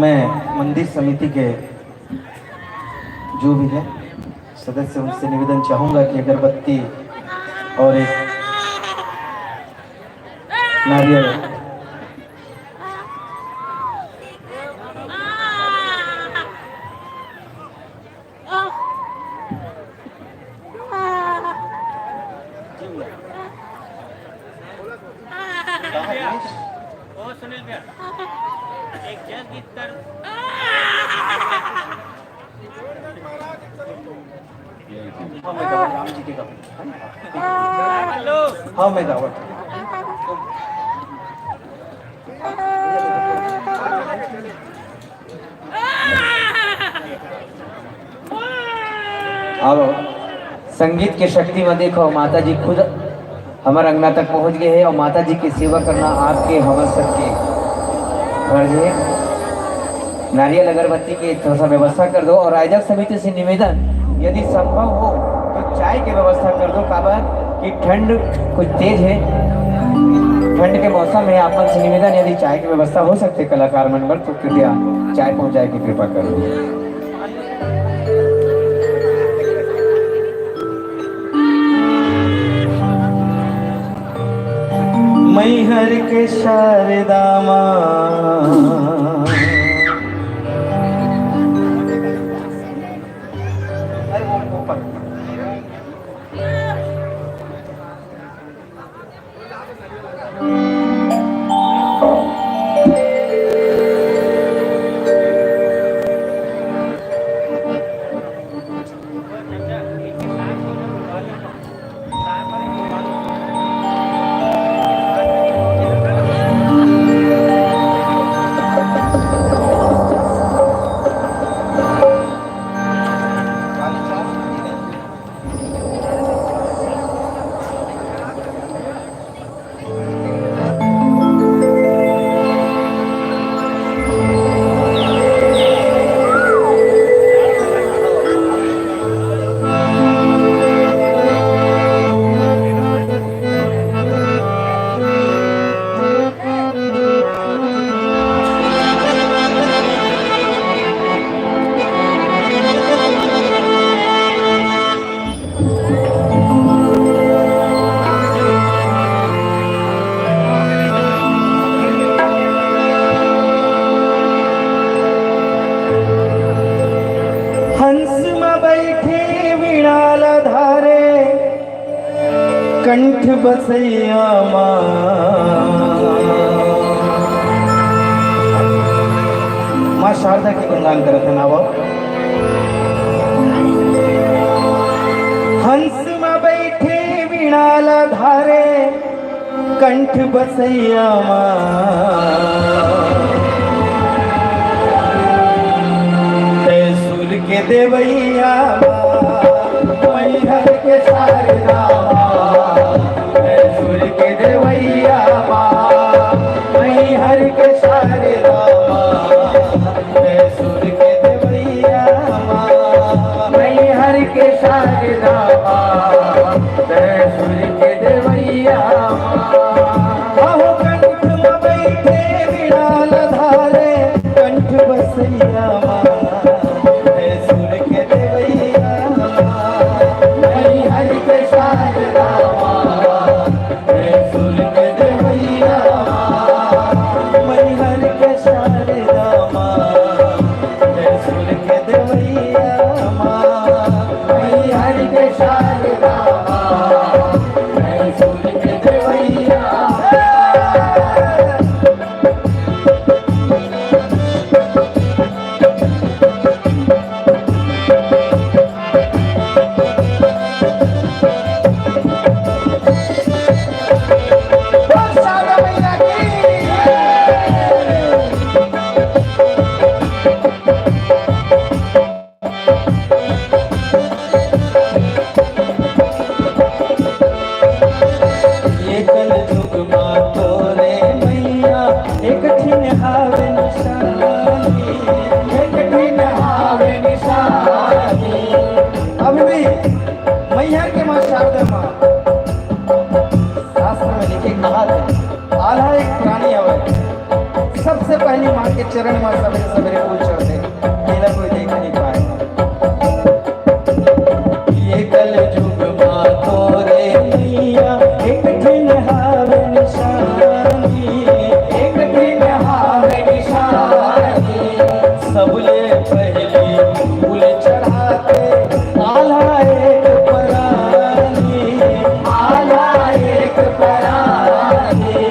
B: मैं मंदिर समिति के जो भी है सदस्य उनसे निवेदन चाहूंगा कि अगरबत्ती और एक नारियल
D: ओ सुनील भैया एक जय गीत कर।
B: हाँ मैं गावत राम जी के गावत। हाँ मैं गावत।
A: अब संगीत की शक्ति में देखो माता जी खुद हमारे अंगना तक पहुंच गए हैं और माता जी की सेवा करना आपके हम सबके फर्ज है। नारियल अगरबत्ती की थोड़ा सा व्यवस्था कर दो और आयोजक समिति से निवेदन यदि संभव हो तो चाय की व्यवस्था कर दो। काबर कि ठंड कुछ तेज है, ठंड के मौसम में आप से निवेदन यदि चाय की व्यवस्था हो सकती है कलाकार मंडल तो कृपया चाय पहुंचाए की कृपा करो।
B: मैहर के शारदा माँ कंठ बसैया माँ शारदा के गुणगान करत है नाव हंस में बैठे वीणाला धारे कंठ बसैया सुर के देवैया मैहर के शारदा सुर के देवैया मैहर के शारदा सुर के देवैया मैहर के शारदा सुर के देवैया कंठ में बैठे विराल धारे कंठ बसैया सुर के देवैया मैहर के शारदा सुर के देवैया मैहर के शारदा सुर के देवैया मैहर के शारदा सुर के ये कल जुग माँ तोरे मैया एक ठिन हावे निशानी,
C: एक दिन हावे निशानी।
B: अभी भी मैया के माँ शारदा माँ शास्त्र में लिखे कहा है आल्हा एक प्राणी अवय, सबसे पहली माँ के चरण में सवेरे सवेरे फूल चढ़ते, केला कोई देख नहीं पाए। ये कल जुग माँ तोरे मैया एक दिन हावे निशानी,
C: एक दिन हावे निशानी।
B: सबले पहली फूल चढ़ाते आल्हा एक परानी,
C: आला एक परानी।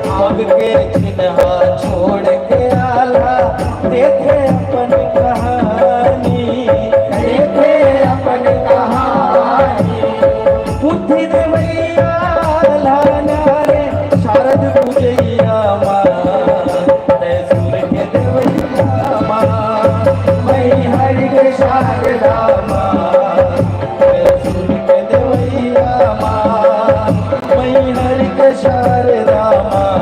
B: पग के चिन्हा छोड़ के आल्हा देखे अपन कहानी,
C: देखे अपन कहानी।
B: बुद्धि देवैया आल्हा नारे शारद पूजैया माँ, तैसूर के देवैया माँ,
C: मैं हरि के शारदा माँ,
B: तैसूर के देवैया माँ, मैं हरि के शारदा माँ,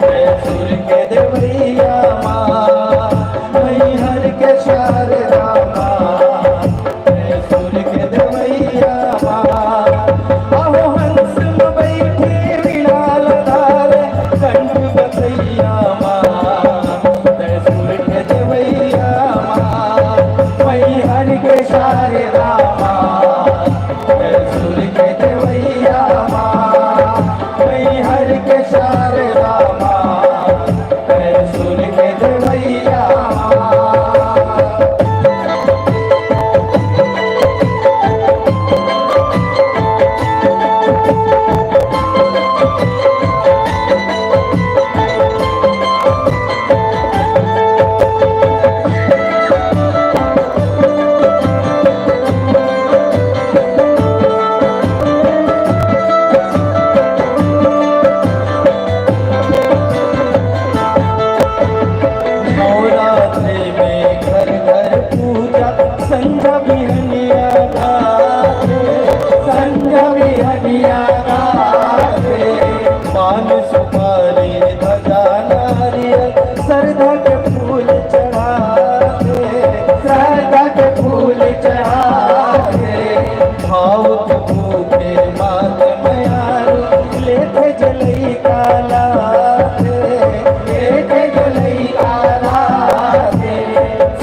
B: तैसूर के देवैया माँ, मैं हरि के शारदा माँ, तैसूर के देवैया माँ। अहो हंस में बैठे बिलाल धारे कंठ बसैया माँ, तैसूर के देवैया माँ,
C: मैं हरि के शारदा माँ,
B: तैसूर के देवैया माँ,
C: मैं हरि के शारदा माँ,
B: तैसूर के देवैया माँ। नवरात्रि में घर घर पूजा संध्या बिहनिया गाते,
C: संध्या विहनिया गाते।
B: पान सुपारी ध्वजा नारियल श्रद्धा के फूल चढ़ाते,
C: श्रद्धा के फूल चढ़ाते।
B: भावुक भूखे मात मयारू लेते जलई कालाते,
C: लेके जलई आराते।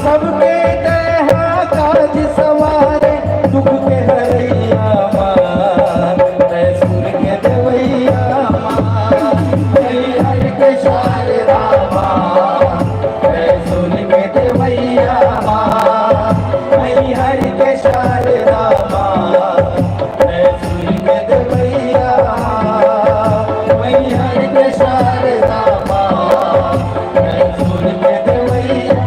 B: सबके दया काज सवारे दुख के हरैया माँ, तैसूर के देवैया माँ,
C: मैं हरि के शारदा माँ,
B: तैसूर के देवैया माँ,
C: मैं हरि के शारदा माँ,
B: तैसूर के देवैया माँ,
C: मैं हरि के शारदा माँ,
B: तैसूर के देवैया।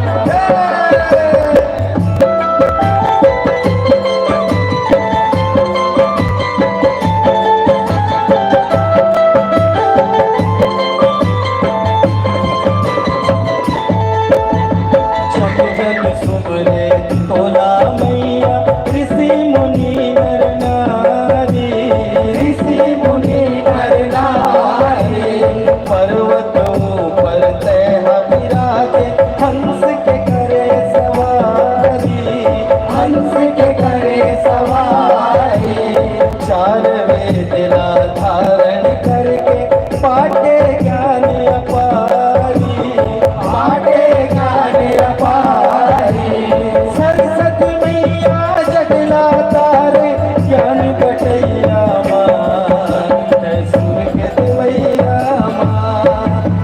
B: जन सुबरे तोला मैया ऋषि मुनि नर नारी,
C: ऋषि मुनि नर नारी।
B: पर्वत ऊपर तह विराजे हंस के करे सवारी,
C: हंस के करे सवारी।
B: चार वेद धारण करके पाटे ज्ञान अपारी,
C: बाटे ज्ञान अपारी।
B: सरस्वती मैया जगला तारे ज्ञान बटैया माँ, तैसूर के देवैया माँ,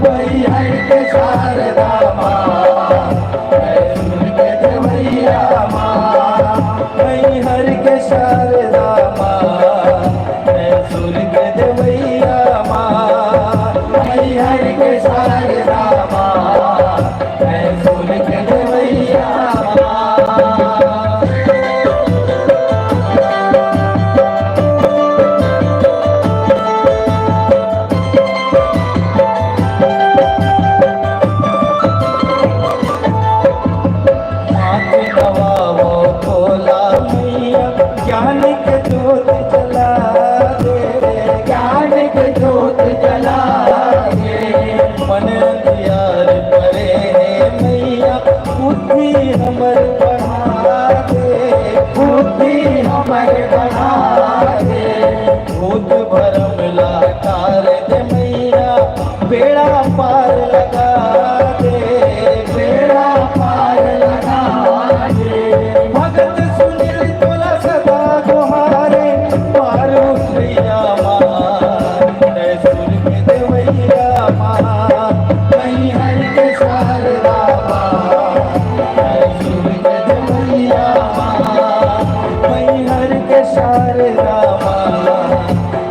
C: मैं हरि के शारदा माँ,
B: तैसूर के देवैया माँ, मैं हरि के शारदा माँ, तैसूर के देवैया माँ,
C: मैं हरि के शारदा माँ,
B: तैसूर के देवैया माँ। हाथ नवावो तो शारदा माँ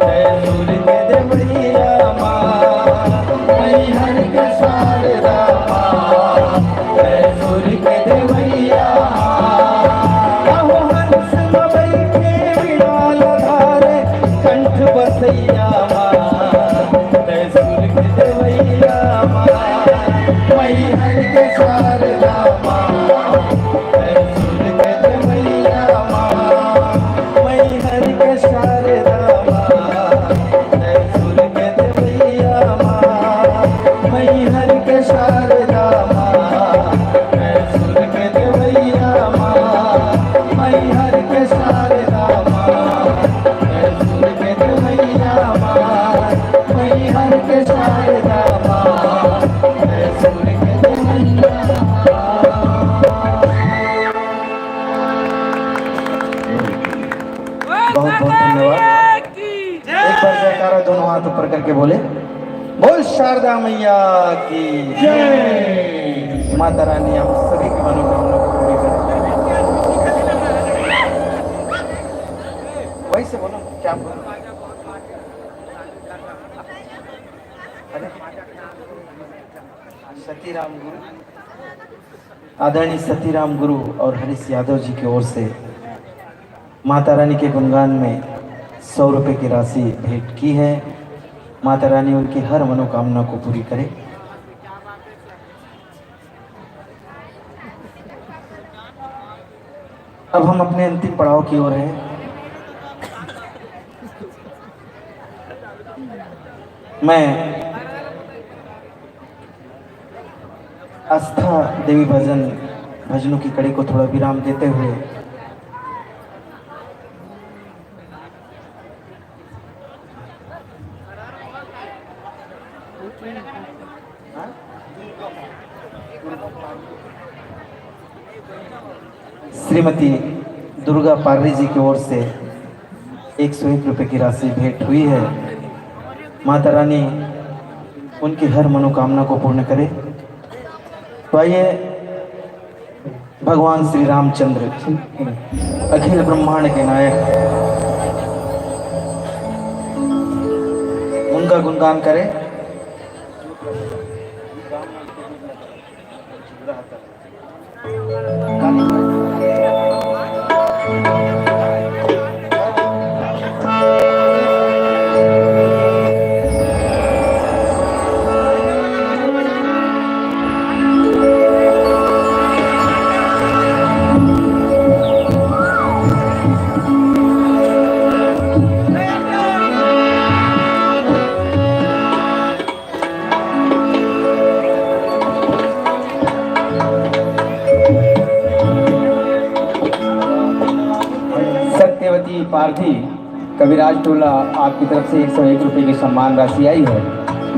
B: जय सूर्य के देवैया माँ मैहर के शारदा माँ जय सूर्य के देवैया माँ हंस बैठे बिड़ाल धारे कंठ बसैया माँ जय सूर्य के देवैया माँ मैहर के शारदा माँ जय सूर्य के देवैया माँ मैहर के शारदा माँ जय सूर्य के देवैया माँ मैहर के शारदा माँ जय सूर्य के देवैया माँ मैहर के शारदा माँ जय सूर्य के देवैया माँ मैहर के शारदा माँ जय सूर्य के देवैया बहुत बहुत धन्यवाद। एक बार जयकारा दोनों हाथ ऊपर करके बोले बोल शारदा मैया की जय। माता रानी आप सभी की मनोकामना को पूरी करें। वैसे बोलो क्या बोलो सतीराम गुरु आदरणीय सतीराम गुरु और हरीश यादव जी की ओर से माता रानी के गुणगान में 100 रुपये की राशि भेंट की है। माता रानी उनकी हर मनोकामना को पूरी करे। अब हम अपने अंतिम पड़ाव की ओर हैं। मैं आस्था देवी भजनों की कड़ी को थोड़ा विराम देते हुए श्रीमती दुर्गा पार्री जी की ओर से 101 रुपये की राशि भेंट हुई है। माता रानी उनकी हर मनोकामना को पूर्ण करे। तो आइए भगवान श्री रामचंद्र अखिल ब्रह्मांड के नायक उनका गुणगान करें।
A: सत्यवती पार्थी कविराज टोला आपकी तरफ से 101 रुपये की सम्मान राशि आई है।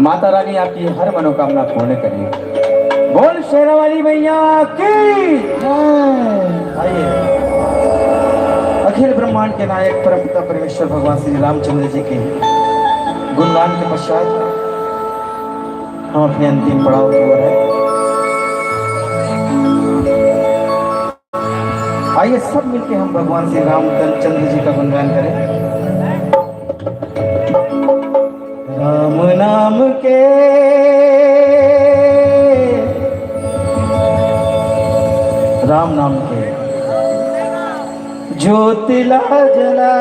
A: माता रानी आपकी हर मनोकामना पूर्ण करिए। बोल शेरावाली मैया की
B: आइए अखिल ब्रह्मांड के नायक परमपिता परमेश्वर भगवान श्री रामचंद्र जी के गुणगान के पश्चात हम अपने अंतिम पड़ाव की ओर है। आइए सब मिलके हम भगवान श्री रामचंद्र जी का गुणगान करें। राम नाम के राम नाम के ज्योतिला जला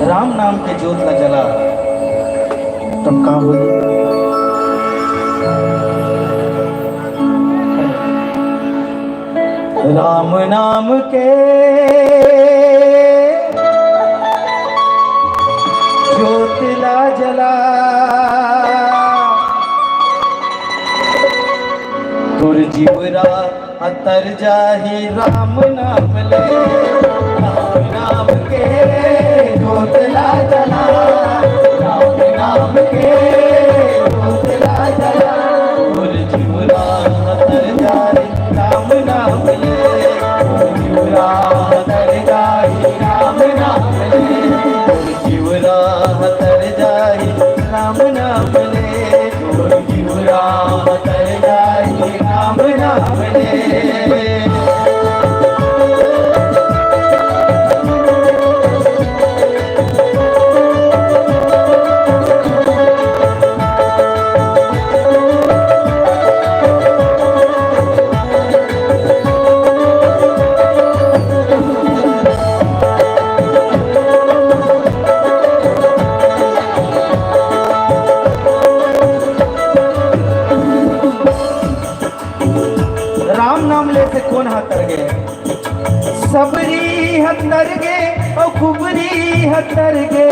B: राम नाम के ज्योत न जला तब कहाँ होगी। राम नाम के ज्योतिला जला तुर जीवरा अतर जाही राम नाम ले। राम नाम के ज्योतिला जला राम नाम के ज्योतिला जला तुर जीवरा अतर जाही राम नाम ले। जीवरा तर जाही राम नाम ले। जीवरा तर जाही राम नाम ले। जीवरा तर जाही राम नाम ले। राम नाम ले से कौन हतर गए, सबरी हतर गे और कुबरी हतर गे,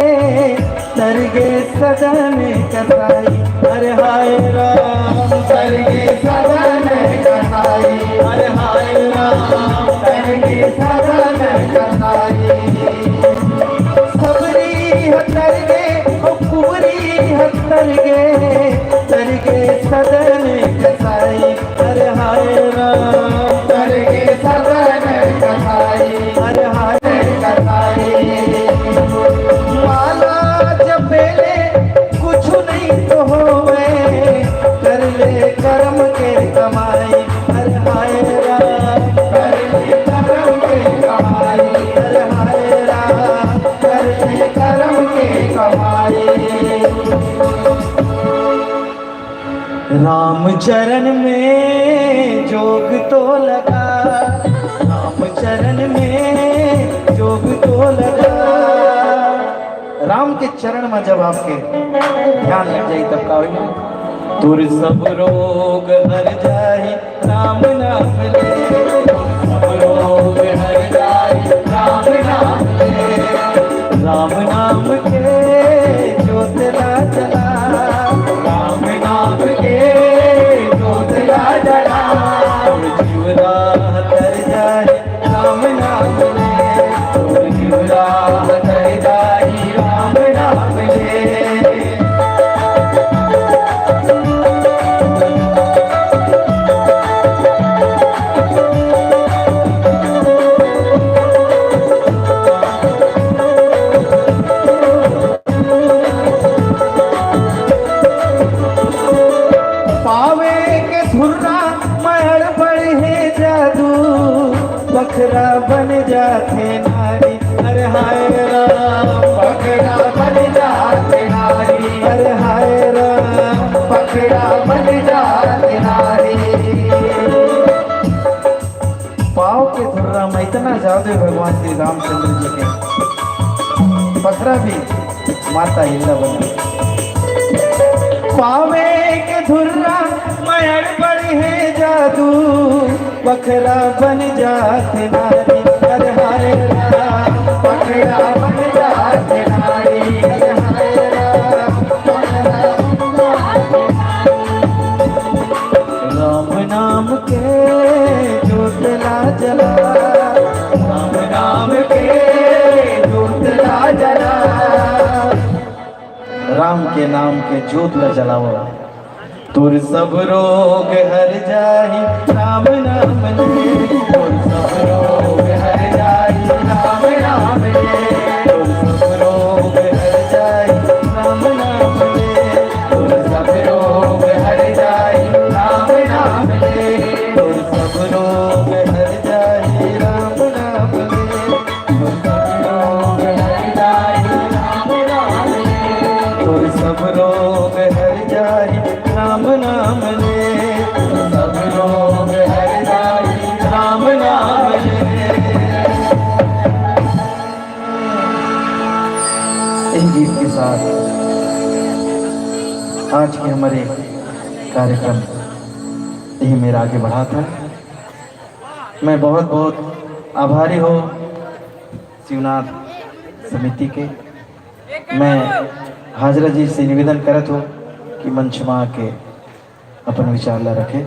B: तर गे सदन कसाई, अरे हाय राम तर गे सदन कसाई, अरे हाय राम तर गे सदन कसाई। सबरी हतर गे और कुबरी हतर गे, तर गे सदन कसाई, अरे हाय राम तर गे सदन कसाई, अरे हाय कसाई। माला जपेले कुछ नहीं तो होवे, कर ले कर्म के कमाई, अरे हाय राम कर ले कर्म के कमाई, अरे हाय राम कर ले कर्म के कमाई। राम चरण में जोग तो लगा, राम चरण में जोग तो लगा। राम के चरण में जब आपके ध्यान लग जाए तब का होगा, तुर सब रोग हर जाए राम नाम ले, सब रोग हर जाए राम नाम ले। राम नाम के ज्योत ला जला, राम नाम के ज्योत ला जला। जीवरा तर जाए राम नाम ले, जीवरा तर जाए राम नाम ले। पावे के धुर्रा मर बढ़े जादू, बखरा बन जाते नारी, अरे हाय राम बखरा बन जाते नारी, अरे हाय राम बखरा बन जाते नारी। पाव के धुर्रा में इतना जादू भगवान श्री रामचंद्र जी के, बखरा भी माता हिल्ला बना। पावे के धुर्रा मयर बढ़े जादू, बखरा बन जाते नारी, अरे हाय राम बखरा बन जाते नारी, अरे हाय राम बखरा बन जाते नारी। राम नाम के ज्योत ला जला, राम नाम के ज्योत ला जला। राम के नाम के ज्योत ला जलाओ, तुर सब रोग हर जाहि राम नाम ले, तुर सब रोग हर जाहि राम नाम ले, तुर सब रोग हर जाहि राम नाम ले, तुर सब रोग हर जाहि राम नाम ले, तुर सब रोग हर जाहि राम नाम ले, तुर सब रोग हर जाहि राम नाम ले, तुर सब रोग हर जाहि राम नाम ले, सब रोग हर जाहि राम नाम ले। इस गीत के साथ आज के हमारे कार्यक्रम यही मेरा आगे बढ़ा था। मैं बहुत बहुत आभारी हूँ शिवनाथ समिति के। मैं हाजरा जी से निवेदन करत हूँ कि मंच में आके अपन विचार ला रखे।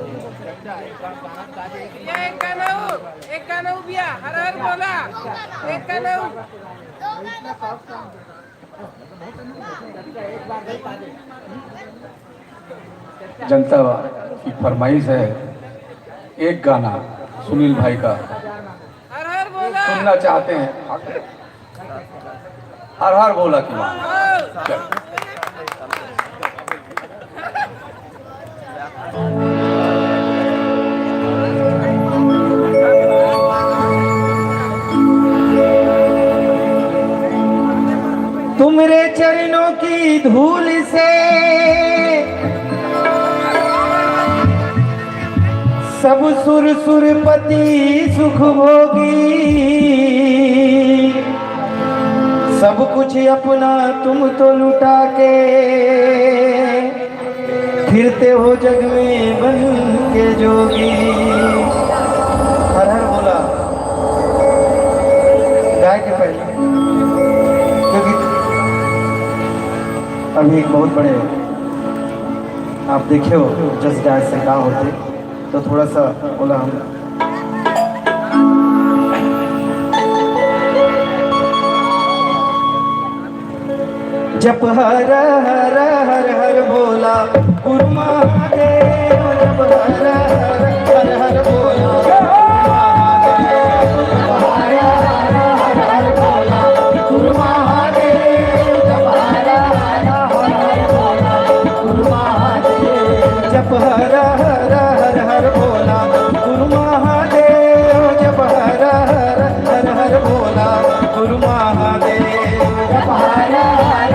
C: एक गाना बिया हर हर बोला एक गाना।
A: जनता की फरमाइश है, एक गाना सुनील भाई का
C: हर हर बोला
A: सुनना चाहते हैं। हर हर बोला कि चल।
B: सब सुर सुरपति सुख भोगी, सब कुछ अपना तुम तो लुटा के फिरते हो जग में बन के जोगी। हर हर बोला गाय के पहले, क्योंकि अभी एक बहुत बड़े आप देखे हो जस्ट डांस से कहाँ होते, तो थोड़ा सा बोला हम जप हर हर हर हर बोला गुरु महादेव, जप हर हर हर हर बोला
C: गुरु महादेव, जप हर हर हर बोला गुरु महादेव,
B: जप हर हर हर हर बोला गुरु महादेव, जप हर हर हर हर बोला गुरु महादेव,
C: जप हर हर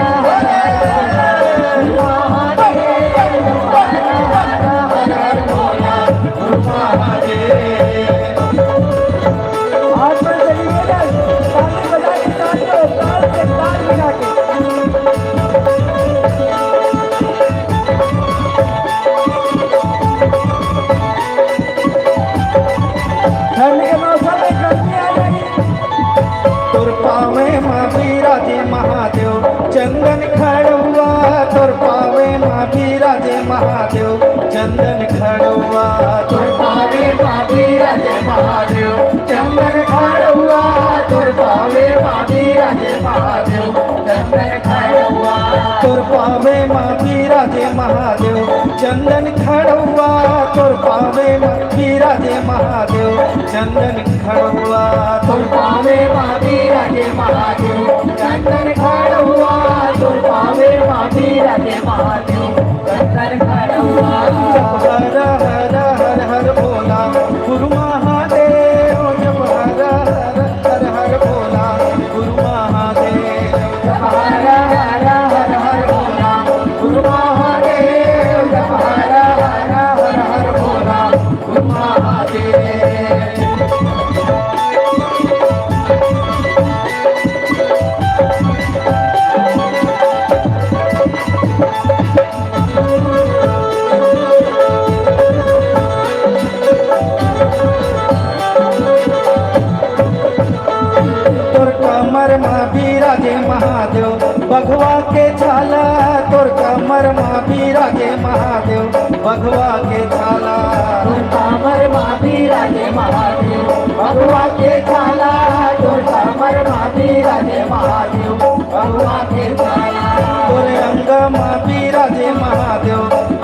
B: महादेव चंदन खड़ुआ, तोर पावे माँ बिराजे महादेव चंदन खड़ुआ,
C: तोर पावे माँ बिराजे महादेव चंदन खड़ुआ, तोर पावे माँ बिराजे महादेव चंदन खड़ुआ,
B: तोर पावे माँ बिराजे महादेव चंदन खड़ुआ, तोर पावे माँ बिराजे महादेव चंदन खड़ुआ,
C: तोर पावे माँ बिराजे महादेव चंदन खड़ुआ, तोर पावे माँ बिराजे महादेव चंदन खड़ुआ,
B: हर हर हर हर बोला गुरु महादेव, जप हर हर हर हर बोला गुरु महादेव,
C: जप हर हर हर हर बोला गुरु महादेव, जप हर हर हर हर बोला गुरु महादेव।
B: बिराजे महादेव बघवा के छाला, तोर कमर माँ बिराजे महादेव बघवा के छाला,
C: तोर कमर माँ बिराजे महादेव बघवा के छाला, तोर कमर माँ बिराजे महादेव बघवा के छाला,
B: तोरे अंग माँ बिराजे महादेव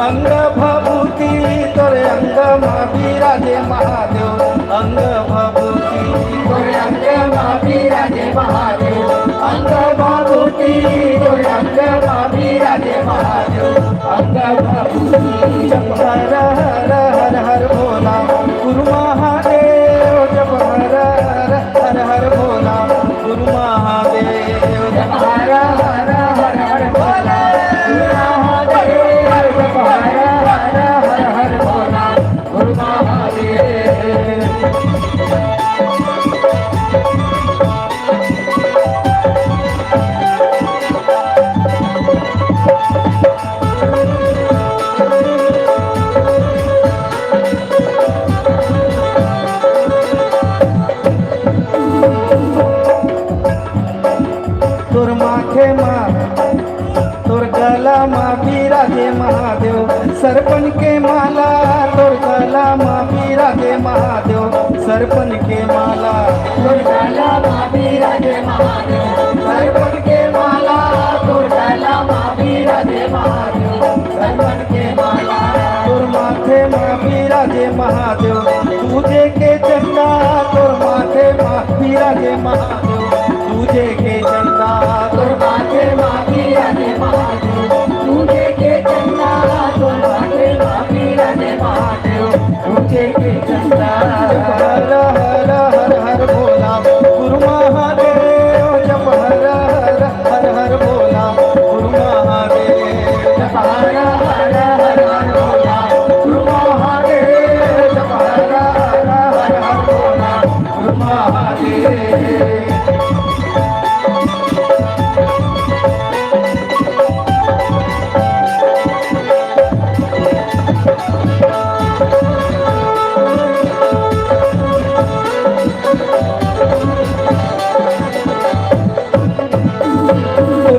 B: अंग भभूति, तोरे अंग माँ बिराजे महादेव अंग भभूति,
C: तोरे अंग माँ बिराजे महादेव अंग भभूति, तोरे अंग माँ बिराजे महादेव अंग भभूति,
B: जप हर हर हर हर बोला गुरु महादेव, जप हर हर हर हर बोला गुरु महादेव,
C: जप हर हर हर हर बोला गुरु महादेव, जप हर हर हर हर बोला गुरु महादेव।
B: तोर माथे माँ तोर गला माँ बिराजे महादेव सरपन के माला, तोर गला माँ बिराजे महादेव सरपन के माला,
C: तोर गला माँ बिराजे महादेव सरपन के माला, तोर गला माँ बिराजे महादेव सरपन के माला,
B: तोर माथे माँ बिराजे महादेव तुझे के चंदा, तोर माथे माँ बिराजे महादेव तुझे के चंदा,
C: तोर माथे माँ बिराजे महादेव तुझे के चंदा, तोर माथे माँ बिराजे महादेव तुझे के चंदा,
B: हर हर हर हर बोला गुरु महादेव, जप हर हर हर हर बोला गुरु महादेव,
C: जप हर हर हर हर बोला गुरु महादेव, जप हर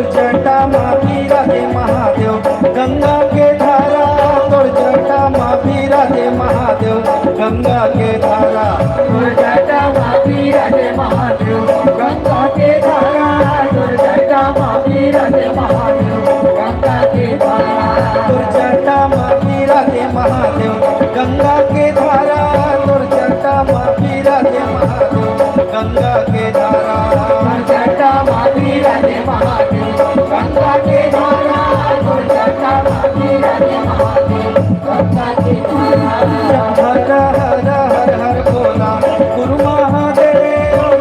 B: जटा माफी राधे महादेव गंगा के धारा तोर जटा माफी राधे महादेव गंगा के धारा
C: दुर्जटा माफी राधे महादेव गंगा के धारा दुर्जटा माफी राधे महादेव गंगा के धारा
B: तोर जटा माफी राधे महादेव गंगा के धारा तोर जटा माफी राधे महादेव गंगा के धारा
C: दुर्जटा माफी राधे महादेव गंगा के धारा दुर्जटा माफी राधे महादेव गंगा के धारा
B: हर हर हर हर बोला गुरु महादेव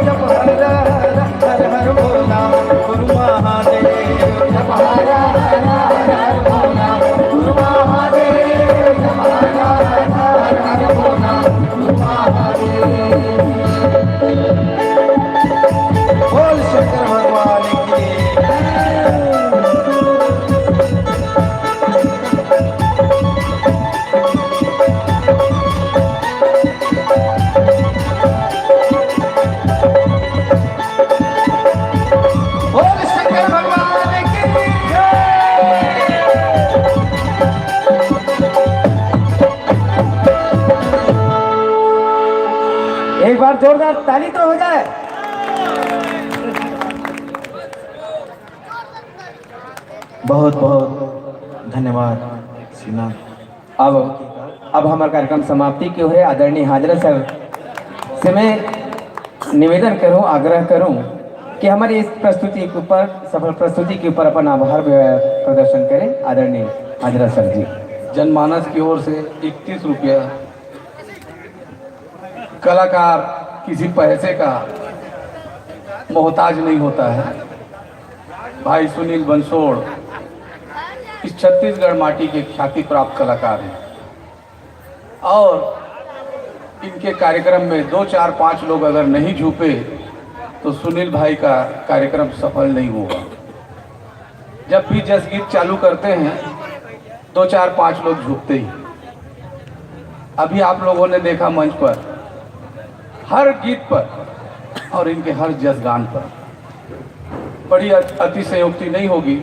B: जप हर हर हर हर बोला गुरु महादेव
C: जप हर हर हर बोला गुरु महादेव जप हर हर हर बोला गुरु महादेव
B: बोल शंकर भगवान की बोल शंकर भगवान की जय।
D: एक बार जोरदार ताली तो हो जाए।
B: बहुत बहुत धन्यवाद श्रीनाथ।
A: अब हमारा कार्यक्रम समाप्ति की है। आदरणीय हाजरा सर से मैं निवेदन करूं, आग्रह करूं कि हमारी इस प्रस्तुति के ऊपर, सफल प्रस्तुति के ऊपर अपन आभार प्रदर्शन करें। आदरणीय हाजरा सर जी।
E: जनमानस की ओर से 31 रुपया। कलाकार किसी पैसे का मोहताज नहीं होता है। भाई सुनील बंसोड़ इस छत्तीसगढ़ माटी के ख्याति प्राप्त कलाकार हैं और इनके कार्यक्रम में 2 4 5 लोग अगर नहीं झुके तो सुनील भाई का कार्यक्रम सफल नहीं होगा। जब भी जस गीत चालू करते हैं 2 4 5 लोग झुकते ही। अभी आप लोगों ने देखा मंच पर हर गीत पर और इनके हर जस गान पर बड़ी अतिशयोक्ति नहीं होगी।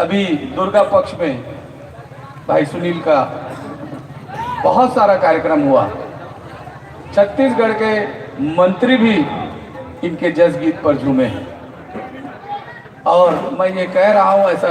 E: अभी दुर्गा पक्ष में भाई सुनील का बहुत सारा कार्यक्रम हुआ। छत्तीसगढ़ के मंत्री भी इनके जस गीत पर झूमे हैं और मैं ये कह रहा हूँ ऐसा नहीं